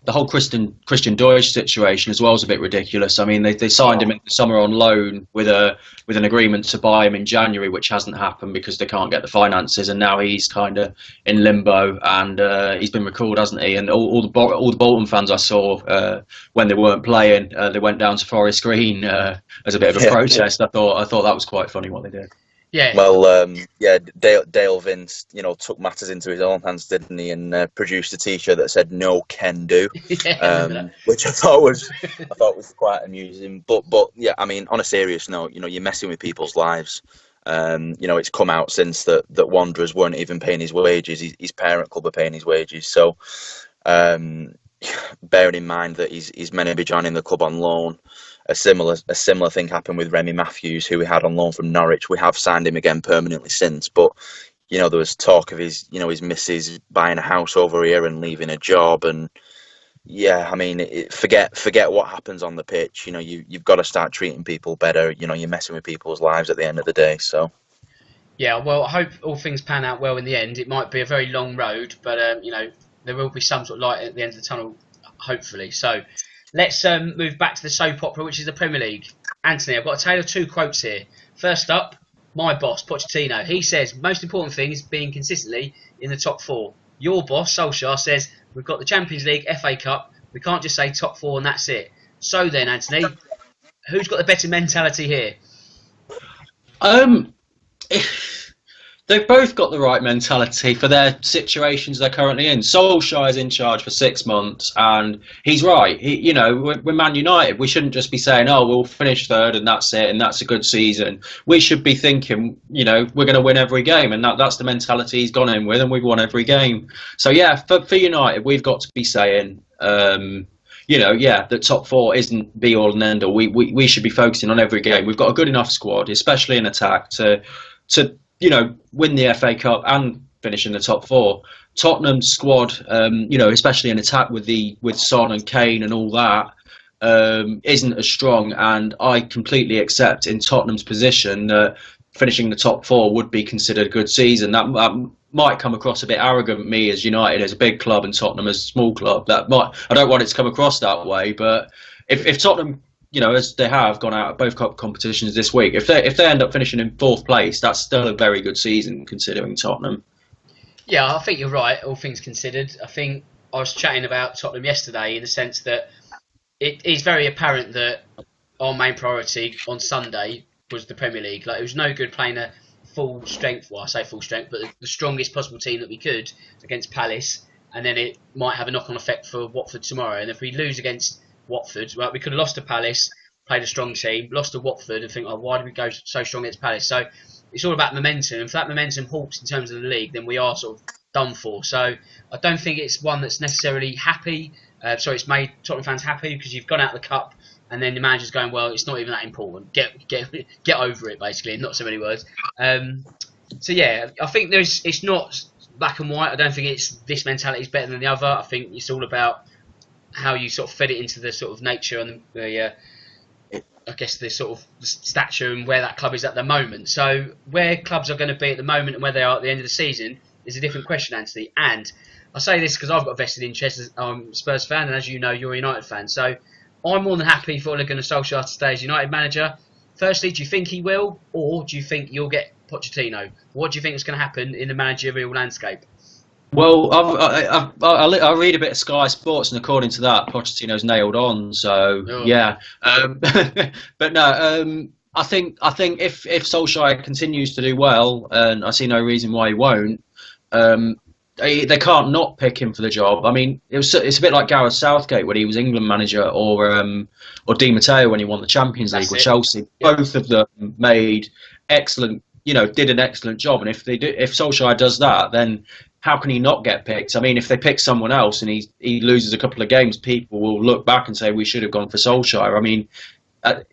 The whole Christian Deutsch situation as well is a bit ridiculous. I mean, they signed him in the summer on loan with an agreement to buy him in January, which hasn't happened because they can't get the finances, and now he's kind of in limbo, and he's been recalled, hasn't he? And all the Bolton fans I saw when they weren't playing, they went down to Forest Green as a bit of a protest. I thought that was quite funny what they did. Yeah. Well, Dale Vince, took matters into his own hands, didn't he? And produced a T-shirt that said "No can do," which I thought was quite amusing. But yeah, I mean, on a serious note, you're messing with people's lives. It's come out since that Wanderers weren't even paying his wages. His parent club are paying his wages. So, bearing in mind that he's meant to be joining the club on loan. A similar thing happened with Remy Matthews, who we had on loan from Norwich. We have signed him again permanently since, but there was talk of his missus buying a house over here and leaving a job, and yeah, I mean, forget what happens on the pitch. You've got to start treating people better. You're messing with people's lives at the end of the day. So yeah, well, I hope all things pan out well in the end. It might be a very long road, but there will be some sort of light at the end of the tunnel, hopefully. So. Let's move back to the soap opera, which is the Premier League. Anthony, I've got a tale of two quotes here. First up, my boss, Pochettino. He says, most important thing is being consistently in the top four. Your boss, Solskjaer, says, we've got the Champions League, FA Cup. We can't just say top four and that's it. So then, Anthony, who's got the better mentality here? They've both got the right mentality for their situations they're currently in. Solskjaer's in charge for 6 months, and he's right. We're Man United. We shouldn't just be saying, "Oh, we'll finish third and that's it, and that's a good season." We should be thinking, we're going to win every game, and that's the mentality he's gone in with, and we've won every game. So yeah, for United, we've got to be saying, the top four isn't be all and end all. We should be focusing on every game. We've got a good enough squad, especially in attack, to win the FA Cup and finish in the top four. Tottenham's squad, especially in attack with Son and Kane and all that, isn't as strong, and I completely accept in Tottenham's position that finishing the top four would be considered a good season. That might come across a bit arrogant, me as United as a big club and Tottenham as a small club. I don't want it to come across that way, but if Tottenham, as they have gone out at both cup competitions this week, if they end up finishing in fourth place, that's still a very good season considering Tottenham. Yeah, I think you're right, all things considered. I think I was chatting about Tottenham yesterday in the sense that it is very apparent that our main priority on Sunday was the Premier League. Like, it was no good playing a full strength, well, I say full strength, but the strongest possible team that we could against Palace, and then it might have a knock-on effect for Watford tomorrow. And if we lose against Watford, well, we could have lost to Palace, played a strong team, lost to Watford, and think, oh, why did we go so strong against Palace? So it's all about momentum. If that momentum halts in terms of the league, then we are sort of done for. So I don't think it's one that's necessarily happy. It's made Tottenham fans happy because you've gone out of the cup, and then the manager's going, well, it's not even that important. Get over it, basically, in not so many words. So yeah, I think it's not black and white. I don't think it's this mentality is better than the other. I think it's all about how you sort of fed it into the sort of nature and I guess the sort of stature and where that club is at the moment. So where clubs are going to be at the moment and where they are at the end of the season is a different question, Anthony. And I say this because I've got a vested interest as I'm a Spurs fan, and as you know, you're a United fan. So I'm more than happy for Ole Gunnar Solskjaer to stay as United manager. Firstly, do you think he will, or do you think you'll get Pochettino? What do you think is going to happen in the managerial landscape? Well, I read a bit of Sky Sports, and according to that, Pochettino's nailed on. So yeah, but no, I think if Solskjaer continues to do well, and I see no reason why he won't, they can't not pick him for the job. I mean, it's a bit like Gareth Southgate when he was England manager, or Di Matteo when he won the Champions League with Chelsea. Yep. Both of them made excellent, did an excellent job. And if Solskjaer does that, then how can he not get picked? I mean, if they pick someone else and he loses a couple of games, people will look back and say we should have gone for Solskjaer. I mean,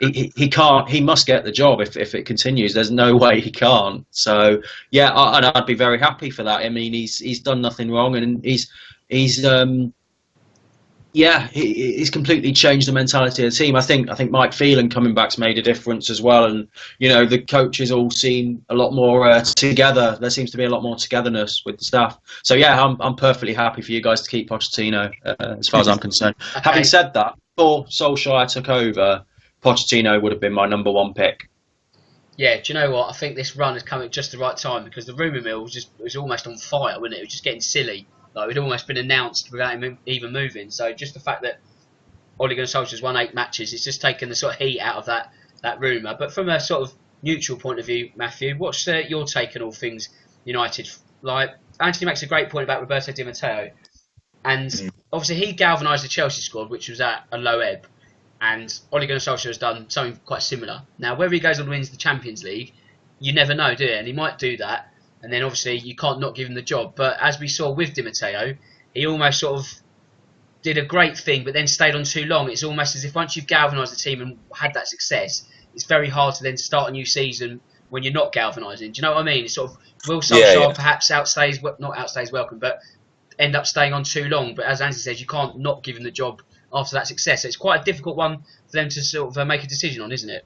he can't. He must get the job if it continues. There's no way he can't. So yeah, and I'd be very happy for that. I mean, he's done nothing wrong, and he's completely changed the mentality of the team. I think Mike Phelan coming back's made a difference as well, and the coaches all seem a lot more together. There seems to be a lot more togetherness with the staff. So yeah, I'm perfectly happy for you guys to keep Pochettino as far as I'm concerned. Okay. Having said that, before Solskjaer took over, Pochettino would have been my number one pick. Yeah, do you know what? I think this run has come at just the right time because the rumour mill was almost on fire, wasn't it? It was just getting silly. Like, it had almost been announced without him even moving. So just the fact that Ole Gunnar Solskjaer's won 8 matches, it's just taken the sort of heat out of that rumour. But from a sort of neutral point of view, Matthew, what's your take on all things United? Like, Anthony makes a great point about Roberto Di Matteo. And obviously he galvanised the Chelsea squad, which was at a low ebb. And Ole Gunnar Solskjaer has done something quite similar. Now, whether he goes on and wins the Champions League, you never know, do you? And he might do that. And then obviously you can't not give him the job. But as we saw with Di Matteo, he almost sort of did a great thing, but then stayed on too long. It's almost as if once you've galvanised the team and had that success, it's very hard to then start a new season when you're not galvanising. Do you know what I mean? It's sort of, will Solskjaer perhaps not outstays welcome, but end up staying on too long. But as Andy says, you can't not give him the job after that success. So it's quite a difficult one for them to sort of make a decision on, isn't it?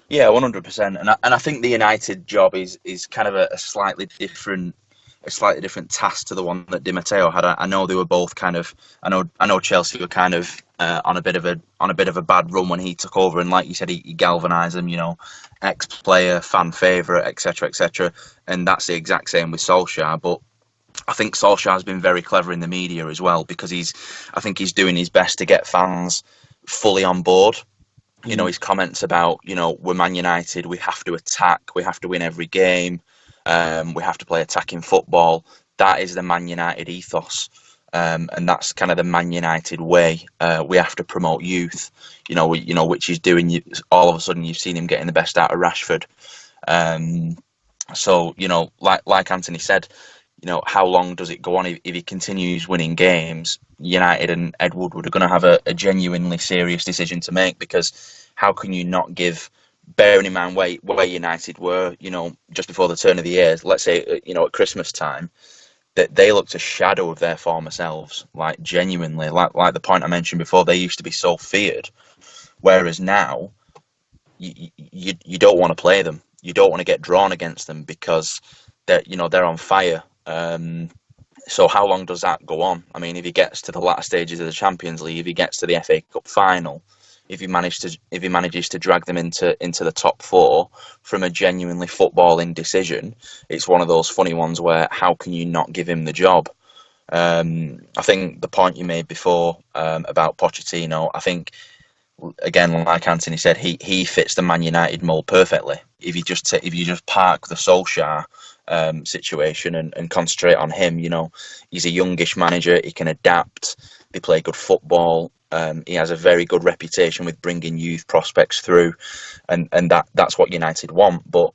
Yeah, 100%. And I think the United job is kind of a slightly different task to the one that Di Matteo had. I know they were both kind of. I know Chelsea were kind of on a bit of a bad run when he took over, and like you said, he galvanised them. Ex-player, fan favourite, etc., etc. And that's the exact same with Solskjaer. But I think Solskjaer has been very clever in the media as well, because I think he's doing his best to get fans fully on board. His comments about, we're Man United, we have to attack, we have to win every game, we have to play attacking football. That is the Man United ethos, and that's kind of the Man United way. We have to promote youth, which he's doing. All of a sudden, you've seen him getting the best out of Rashford. So, like Anthony said, how long does it go on? If he continues winning games, United and Ed Woodward are going to have a genuinely serious decision to make, because how can you not give, bearing in mind where United were, just before the turn of the year, let's say, at Christmas time, they looked a shadow of their former selves, like genuinely, like the point I mentioned before. They used to be so feared, whereas now you don't want to play them. You don't want to get drawn against them because they're on fire. So how long does that go on? I mean, if he gets to the latter stages of the Champions League, if he gets to the FA Cup final, if he manages to drag them into the top four from a genuinely footballing decision, it's one of those funny ones where how can you not give him the job? I think the point you made before about Pochettino, I think again, like Anthony said, he fits the Man United mold perfectly. If you just park the Solskjaer situation and concentrate on him, he's a youngish manager. He can adapt. They play good football. He has a very good reputation with bringing youth prospects through, and that's what United want. But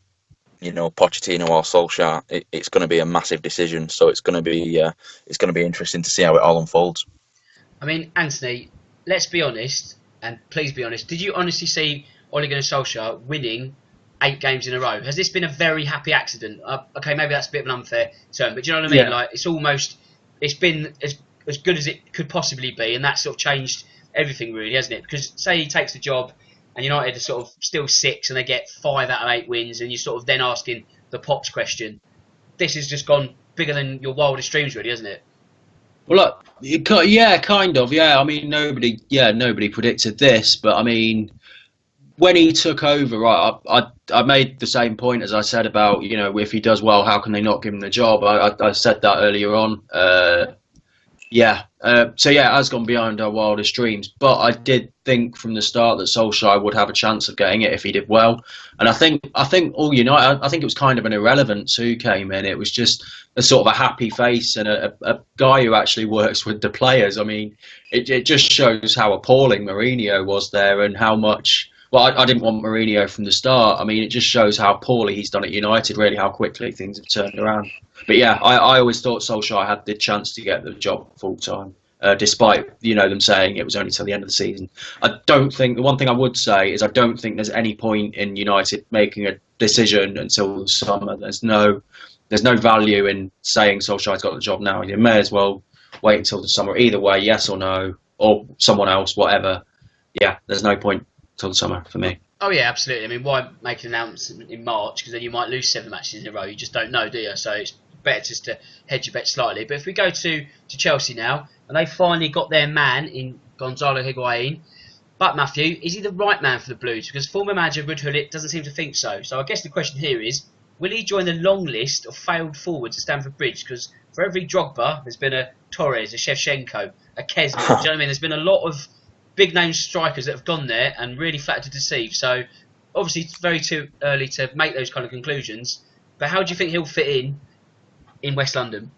Pochettino or Solskjaer, it's going to be a massive decision. So it's going to be interesting to see how it all unfolds. I mean, Anthony, let's be honest, and please be honest. Did you honestly see Ole Gunnar Solskjaer winning 8 games in a row? Has this been a very happy accident? Okay, maybe that's a bit of an unfair term, but do you know what I mean? Yeah. Like, it's been as good as it could possibly be, and that's sort of changed everything, really, hasn't it? Because say he takes the job, and United are sort of still 6, and they get 5 out of 8 wins, and you're sort of then asking the Pops question. This has just gone bigger than your wildest dreams, really, hasn't it? Well, look, yeah, kind of, yeah. I mean, nobody predicted this, but I mean, when he took over, right, I made the same point as I said about, if he does well, how can they not give him the job? I said that earlier on. So it has gone beyond our wildest dreams. But I did think from the start that Solskjaer would have a chance of getting it if he did well. And I think all United, I think it was kind of an irrelevance who came in. It was just a sort of a happy face and a guy who actually works with the players. I mean, it just shows how appalling Mourinho was there and how much. Well, I didn't want Mourinho from the start. I mean, it just shows how poorly he's done at United, really, how quickly things have turned around. But yeah, I always thought Solskjaer had the chance to get the job full time, despite them saying it was only till the end of the season. The one thing I would say is I don't think there's any point in United making a decision until the summer. There's no value in saying Solskjaer's got the job now. You may as well wait until the summer. Either way, yes or no, or someone else, whatever. Yeah, there's no point till the summer for me. Oh yeah, absolutely. I mean, why make an announcement in March? Because then you might lose 7 matches in a row. You just don't know, do you? So it's better just to hedge your bet slightly. But if we go to Chelsea now, and they finally got their man in Gonzalo Higuain. But Matthew, is he the right man for the Blues? Because former manager Ruud Gullit doesn't seem to think so. So I guess the question here is, will he join the long list of failed forwards at Stamford Bridge? Because for every Drogba, there's been a Torres, a Shevchenko, a Kesman. Do you know what I mean? There's been a lot of big name strikers that have gone there and really flattered to deceive. So obviously it's very too early to make those kind of conclusions. But how do you think he'll fit in West London?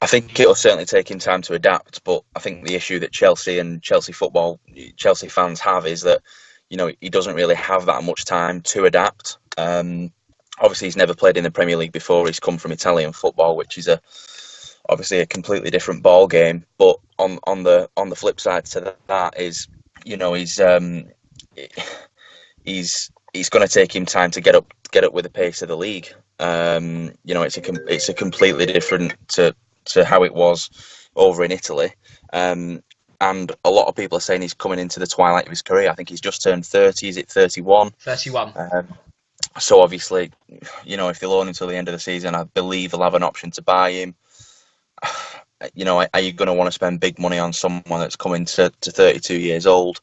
I think it'll certainly take him time to adapt, but I think the issue that Chelsea and Chelsea fans have is that he doesn't really have that much time to adapt. Obviously, he's never played in the Premier League before. He's come from Italian football, which is obviously a completely different ball game. But on the flip side to that is, he's going to take him time to get up with the pace of the league. It's a completely different to how it was over in Italy. And a lot of people are saying he's coming into the twilight of his career. I think he's just turned 30. Is it 31? 31. So obviously, if they loan him until the end of the season, I believe they'll have an option to buy him. Are you going to want to spend big money on someone that's coming to 32 years old?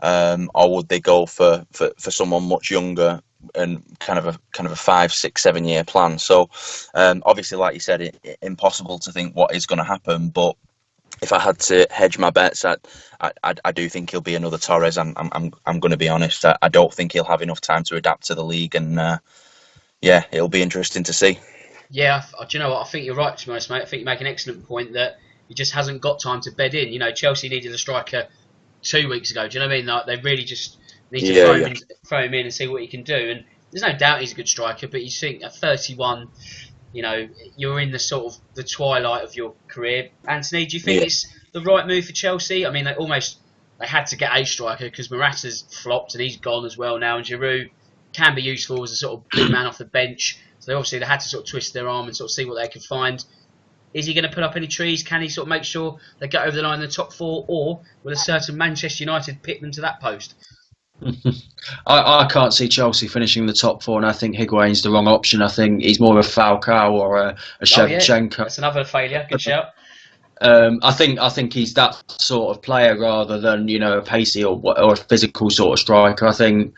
Or would they go for someone much younger and kind of a 5, 6, 7 year plan? So obviously, like you said, impossible to think what is going to happen. But if I had to hedge my bets, I do think he'll be another Torres. I'm going to be honest. I don't think he'll have enough time to adapt to the league, and it'll be interesting to see. Yeah, do you know what? I think you're right, to be honest, mate. I think you make an excellent point that he just hasn't got time to bed in. Chelsea needed a striker 2 weeks ago. Do you know what I mean? Like, they really just need to throw him in and see what he can do. And there's no doubt he's a good striker, but you think at 31, you're in the sort of the twilight of your career. Anthony, do you think it's the right move for Chelsea? I mean, they had to get a striker because Morata's flopped and he's gone as well now, and Giroud can be useful as a sort of big man off the bench. So they had to sort of twist their arm and sort of see what they could find. Is he going to put up any trees? Can he sort of make sure they get over the line in the top 4, or will a certain Manchester United pick them to that post? I can't see Chelsea finishing the top 4, and I think Higuain's the wrong option. I think he's more of a Falcao or a Shevchenko. That's another failure. Good shout. I think he's that sort of player rather than a pacey or a physical sort of striker. I think.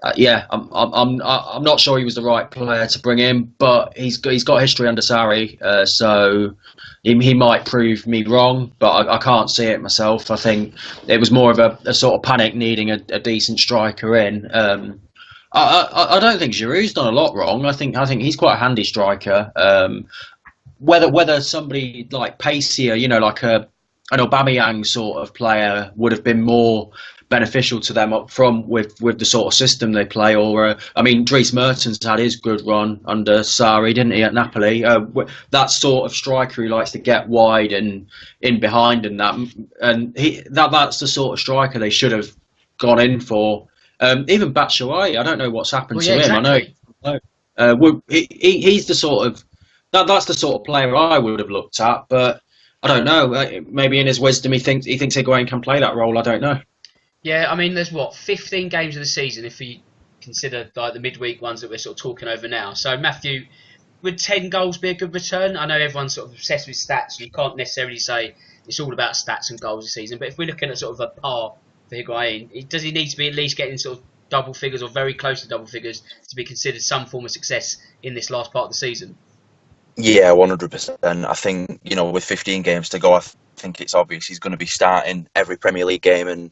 I'm not sure he was the right player to bring in, but he's got history under Sarri, so he might prove me wrong, but I can't see it myself. I think it was more of a sort of panic needing a decent striker in. I don't think Giroud's done a lot wrong. I think he's quite a handy striker. Whether somebody like pacier, like an Aubameyang sort of player would have been more beneficial to them up front with the sort of system they play, or Dries Mertens had his good run under Sarri, didn't he, at Napoli? That sort of striker who likes to get wide and in behind, and that's the sort of striker they should have gone in for. Even Batshuayi, I don't know what's happened to him. Exactly. I know he's the sort of that's the sort of player I would have looked at, but I don't know. Maybe in his wisdom he thinks Higuain can play that role. I don't know. Yeah, there's 15 games of the season if we consider like the midweek ones that we're sort of talking over now. So Matthew, would 10 goals be a good return? I know everyone's sort of obsessed with stats, and you can't necessarily say it's all about stats and goals this season. But if we're looking at sort of a par for Higuain, does he need to be at least getting sort of double figures or very close to double figures to be considered some form of success in this last part of the season? Yeah, 100%. I think, with 15 games to go, I think it's obvious he's going to be starting every Premier League game, and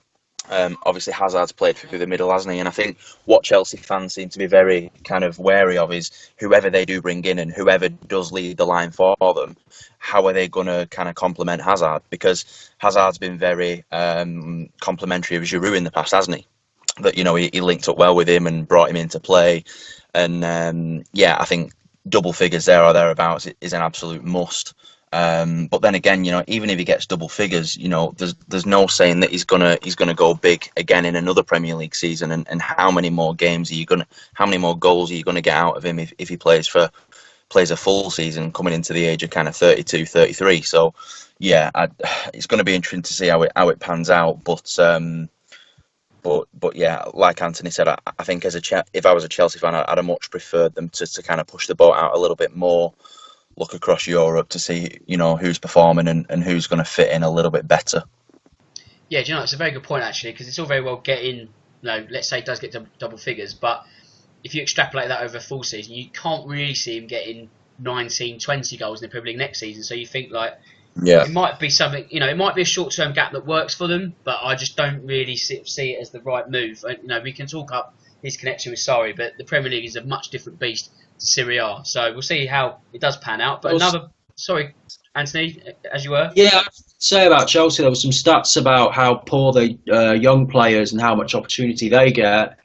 obviously Hazard's played through the middle, hasn't he? And I think what Chelsea fans seem to be very kind of wary of is whoever they do bring in and whoever does lead the line for them, how are they going to kind of complement Hazard? Because Hazard's been very complimentary of Giroud in the past, hasn't he? That, he linked up well with him and brought him into play. And I think double figures there or thereabouts is an absolute must. But then again, even if he gets double figures, there's no saying that he's gonna go big again in another Premier League season. And how many more goals are you gonna get out of him if he plays a full season, coming into the age of kind of 32, 33? So yeah, it's going to be interesting to see how it pans out. But yeah, like Anthony said, I think if I was a Chelsea fan, I'd have much preferred them to kind of push the boat out a little bit more. Look across Europe to see, who's performing and who's going to fit in a little bit better. Yeah, it's a very good point actually, because it's all very well getting, let's say he does get double figures, but if you extrapolate that over a full season, you can't really see him getting 19, 20 goals in the Premier League next season. So you think it might be something, it might be a short-term gap that works for them, but I just don't really see it as the right move. We can talk up his connection with Sarri, but the Premier League is a much different beast to Serie A. So we'll see how it does pan out. But sorry, Anthony, as you were. Yeah, I'd say about Chelsea, there were some stats about how poor the young players and how much opportunity they get.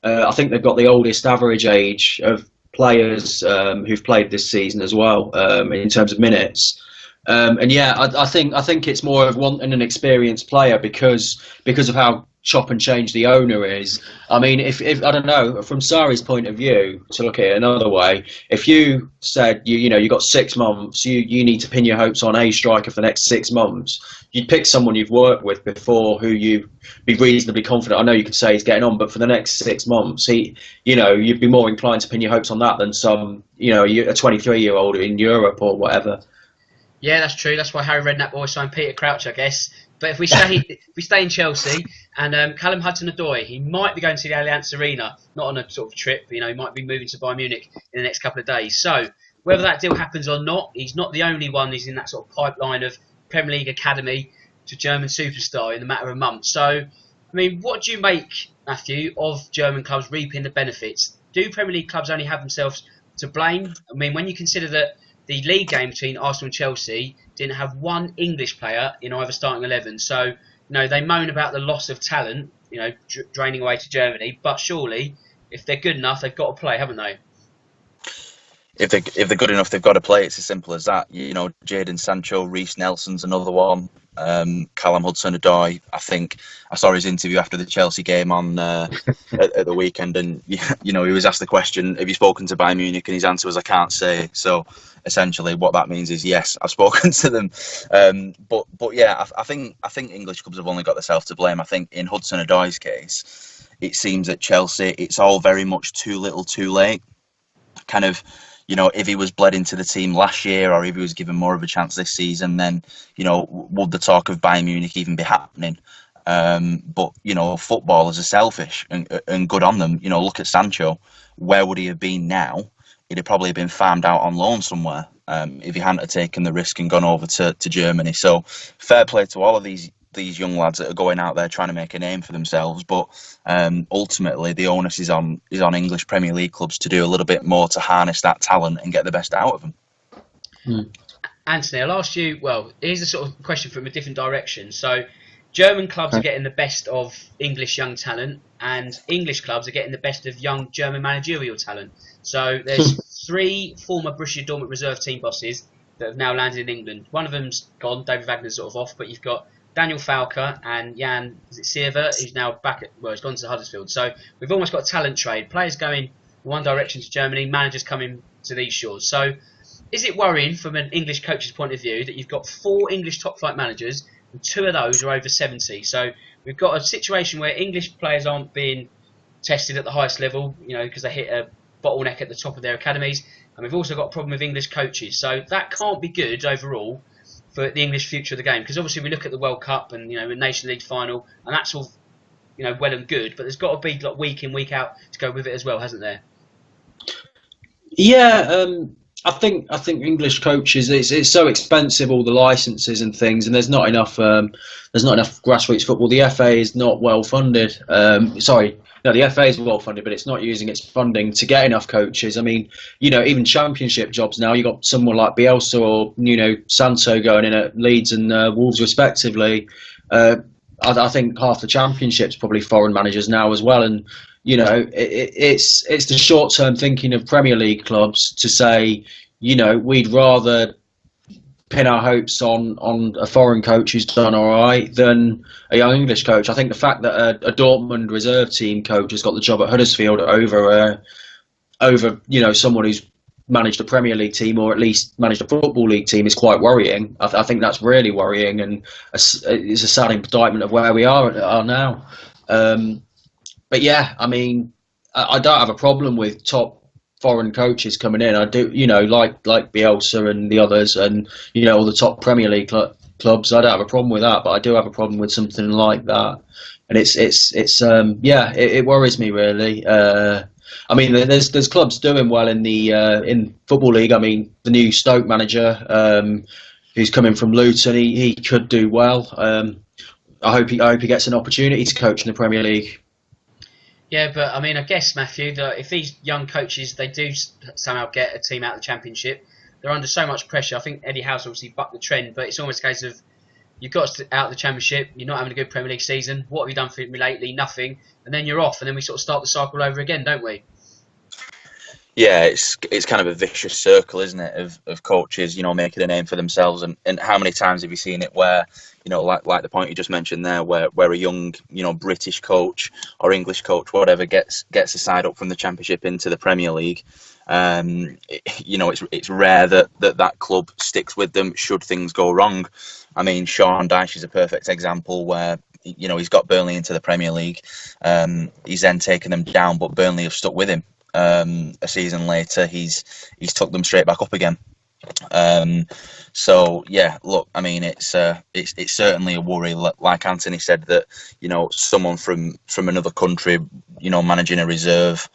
I think they've got the oldest average age of players who've played this season as well, in terms of minutes. I think it's more of wanting an experienced player because of how chop and change the owner is. If I don't know, from Sarri's point of view, to look at it another way, if you said you got 6 months, you need to pin your hopes on a striker for the next 6 months, you'd pick someone you've worked with before who you'd be reasonably confident. I know you could say he's getting on, but for the next 6 months, you'd be more inclined to pin your hopes on that than some a 23-year-old in Europe or whatever. Yeah, that's true. That's why Harry Redknapp always signed Peter Crouch, I guess. But if we stay in Chelsea, and Callum Hudson-Odoi, he might be going to the Allianz Arena, not on a sort of trip. He might be moving to Bayern Munich in the next couple of days. So whether that deal happens or not, he's not the only one who's in that sort of pipeline of Premier League academy to German superstar in a matter of months. So, what do you make, Matthew, of German clubs reaping the benefits? Do Premier League clubs only have themselves to blame? When you consider that the league game between Arsenal and Chelsea didn't have one English player in either starting 11. So, they moan about the loss of talent, draining away to Germany. But surely, if they're good enough, they've got to play, haven't they? if they're good enough, they've got to play. It's as simple as that. You know, Jadon Sancho, Reece Nelson's another one. Callum Hudson-Odoi. I think I saw his interview after the Chelsea game on at the weekend, and you know, he was asked the question, "Have you spoken to Bayern Munich?" And his answer was, "I can't say." So essentially, what that means is yes, I've spoken to them. But yeah, I think English clubs have only got themselves to blame. I think in Hudson-Odoi's case, it seems at Chelsea, it's all very much too little, too late. Kind of, you know, if he was bled into the team last year, or if he was given more of a chance this season, then, you know, would the talk of Bayern Munich even be happening? But, you know, footballers are selfish and good on them. You know, look at Sancho. Where would he have been now? He'd have probably been farmed out on loan somewhere if he hadn't have taken the risk and gone over to Germany. So fair play to all of these young lads that are going out there trying to make a name for themselves, but ultimately the onus is on English Premier League clubs to do a little bit more to harness that talent and get the best out of them. Anthony, I'll ask you, well, here's the sort of question from a different direction. So German clubs are getting the best of English young talent, and English clubs are getting the best of young German managerial talent. So there's 3 former Borussia Dortmund reserve team bosses that have now landed in England. One of them's gone, David Wagner's sort of off, but you've got Daniel Falker and Jan Sierver, who's now back at, well, he's gone to Huddersfield. So we've almost got a talent trade. Players going in one direction to Germany, managers coming to these shores. So is it worrying from an English coach's point of view that you've got 4 English top flight managers and 2 of those are over 70? So we've got a situation where English players aren't being tested at the highest level, you know, because they hit a bottleneck at the top of their academies. And we've also got a problem with English coaches. So that can't be good overall for the English future of the game, because obviously we look at the World Cup and, you know, a Nation League final, and that's all, you know, well and good, but there's got to be like week in, week out to go with it as well, hasn't there? Yeah, I think English coaches, it's so expensive, all the licenses and things, and there's not enough grassroots football. The FA is not well funded. The FA is well funded, but it's not using its funding to get enough coaches. I mean, you know, even championship jobs now, you got someone like Bielsa or, you know, Santo going in at Leeds and Wolves respectively. I think half the championship's probably foreign managers now as well, and you know, it's the short-term thinking of Premier League clubs to say, you know, we'd rather pin our hopes on a foreign coach who's done all right than a young English coach. I think the fact that a Dortmund reserve team coach has got the job at Huddersfield over you know, someone who's managed a Premier League team or at least managed a Football League team is quite worrying. I think that's really worrying, and it's a sad indictment of where we are now. But yeah, I mean, I don't have a problem with top foreign coaches coming in. I do, you know, like Bielsa and the others, and you know, all the top Premier League clubs. I don't have a problem with that, but I do have a problem with something like that, and it worries me really. I mean, there's clubs doing well in the in Football League. I mean, the new Stoke manager, who's coming from Luton, he could do well. I hope he gets an opportunity to coach in the Premier League. Yeah, but I mean, I guess, Matthew, that if these young coaches, they do somehow get a team out of the Championship, they're under so much pressure. I think Eddie Howe's obviously bucked the trend, but it's almost a case of you've got us out of the Championship, you're not having a good Premier League season, what have you done for me lately? Nothing. And then you're off, and then we sort of start the cycle over again, don't we? Yeah, it's kind of a vicious circle, isn't it, of coaches, you know, making a name for themselves, and how many times have you seen it where, you know, like the point you just mentioned there, where a young, you know, British coach or English coach, whatever, gets a side up from the Championship into the Premier League. You know, it's rare that club sticks with them should things go wrong. I mean, Sean Dyche is a perfect example where, you know, he's got Burnley into the Premier League. He's then taken them down, but Burnley have stuck with him. A season later, he's took them straight back up again. So yeah, look, I mean, it's certainly a worry. Like Anthony said, that, you know, someone from another country, you know, managing a reserve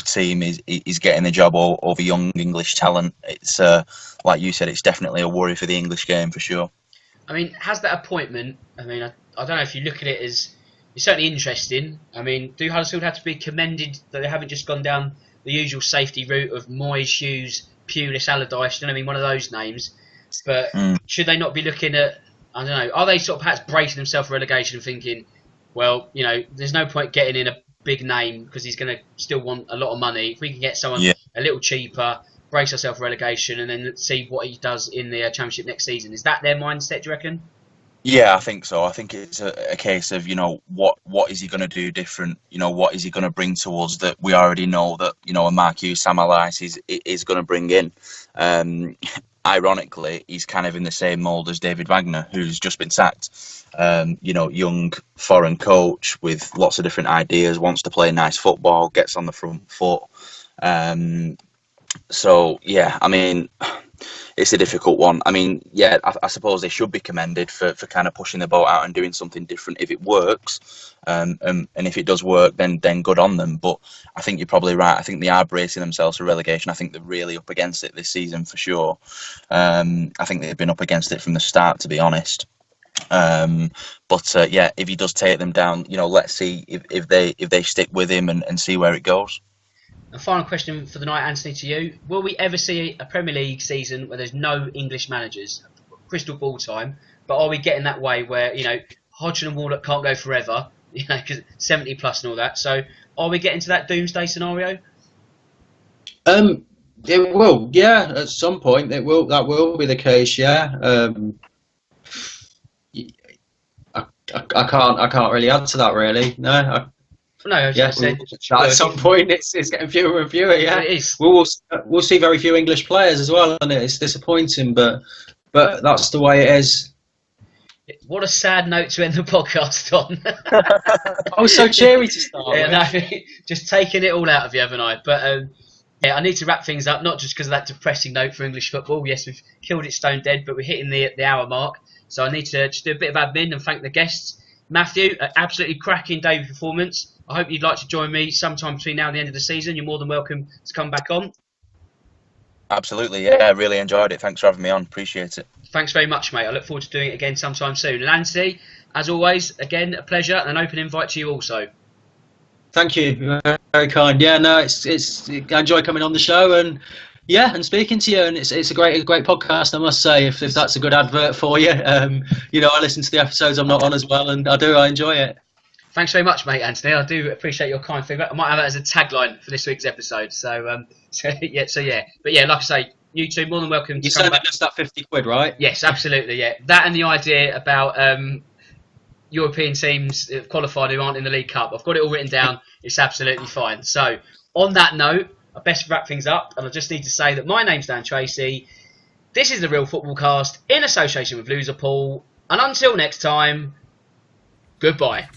team is getting the job over young English talent. It's like you said, it's definitely a worry for the English game for sure. I mean, has that appointment? I mean, I don't know if you look at it as, it's certainly interesting. I mean, do Huddersfield have to be commended that they haven't just gone down the usual safety route of Moyes, Hughes, Pulis, Allardyce? You know what I mean? One of those names. But should they not be looking at, I don't know, are they sort of perhaps bracing themselves for relegation and thinking, well, you know, there's no point getting in a big name because he's going to still want a lot of money. If we can get someone a little cheaper, brace ourselves for relegation, and then see what he does in the Championship next season. Is that their mindset, do you reckon? Yeah, I think so. I think it's a case of, what is he going to do different? What is he going to bring to us that we already know that, a Marquis Sam Allardyce is going to bring in. Ironically, he's kind of in the same mould as David Wagner, who's just been sacked. Young foreign coach with lots of different ideas, wants to play nice football, gets on the front foot. So, yeah, I mean, it's a difficult one. I mean, yeah, I suppose they should be commended for kind of pushing the boat out and doing something different if it works. And if it does work, then good on them. But I think you're probably right. I think they are bracing themselves for relegation. I think they're really up against it this season for sure. I think they've been up against it from the start, to be honest. But yeah, if he does take them down, let's see if they stick with him and see where it goes. A final question for the night, Anthony, to you. Will we ever see a Premier League season where there's no English managers? Crystal ball time. But are we getting that way where, Hodgson and Warnock can't go forever, because 70 plus and all that. So are we getting to that doomsday scenario? It will, yeah. At some point, that will be the case, yeah. I can't really answer that, really. No. At some point it's getting fewer and fewer. Yeah, it is. We'll see very few English players as well, and it's disappointing, but that's the way it is. What a sad note to end the podcast on. I was so cheery to start. Just taking it all out of you, haven't I? But I need to wrap things up, not just because of that depressing note for English football. Yes, we've killed it stone dead, but we're hitting the hour mark, so I need to just do a bit of admin and thank the guests. Matthew, absolutely cracking David performance. I hope you'd like to join me sometime between now and the end of the season. You're more than welcome to come back on. Absolutely, yeah, I really enjoyed it. Thanks for having me on. Appreciate it. Thanks very much, mate. I look forward to doing it again sometime soon. And Anthony, as always, again, a pleasure and an open invite to you also. Thank you. Very kind. Yeah, no, it's I enjoy coming on the show and and speaking to you, and it's a great podcast, I must say. If that's a good advert for you, I listen to the episodes I'm not on as well, and I enjoy it. Thanks very much, mate, Anthony. I do appreciate your kind feedback. I might have that as a tagline for this week's episode. So yeah. But yeah, like I say, you two more than welcome to come back. You said that 50 quid, right? Yes, absolutely. Yeah, that and the idea about European teams qualified who aren't in the League Cup. I've got it all written down. It's absolutely fine. So on that note, I best wrap things up, and I just need to say that my name's Dan Tracy. This is the Real Football Cast in association with Loserpool, and until next time, goodbye.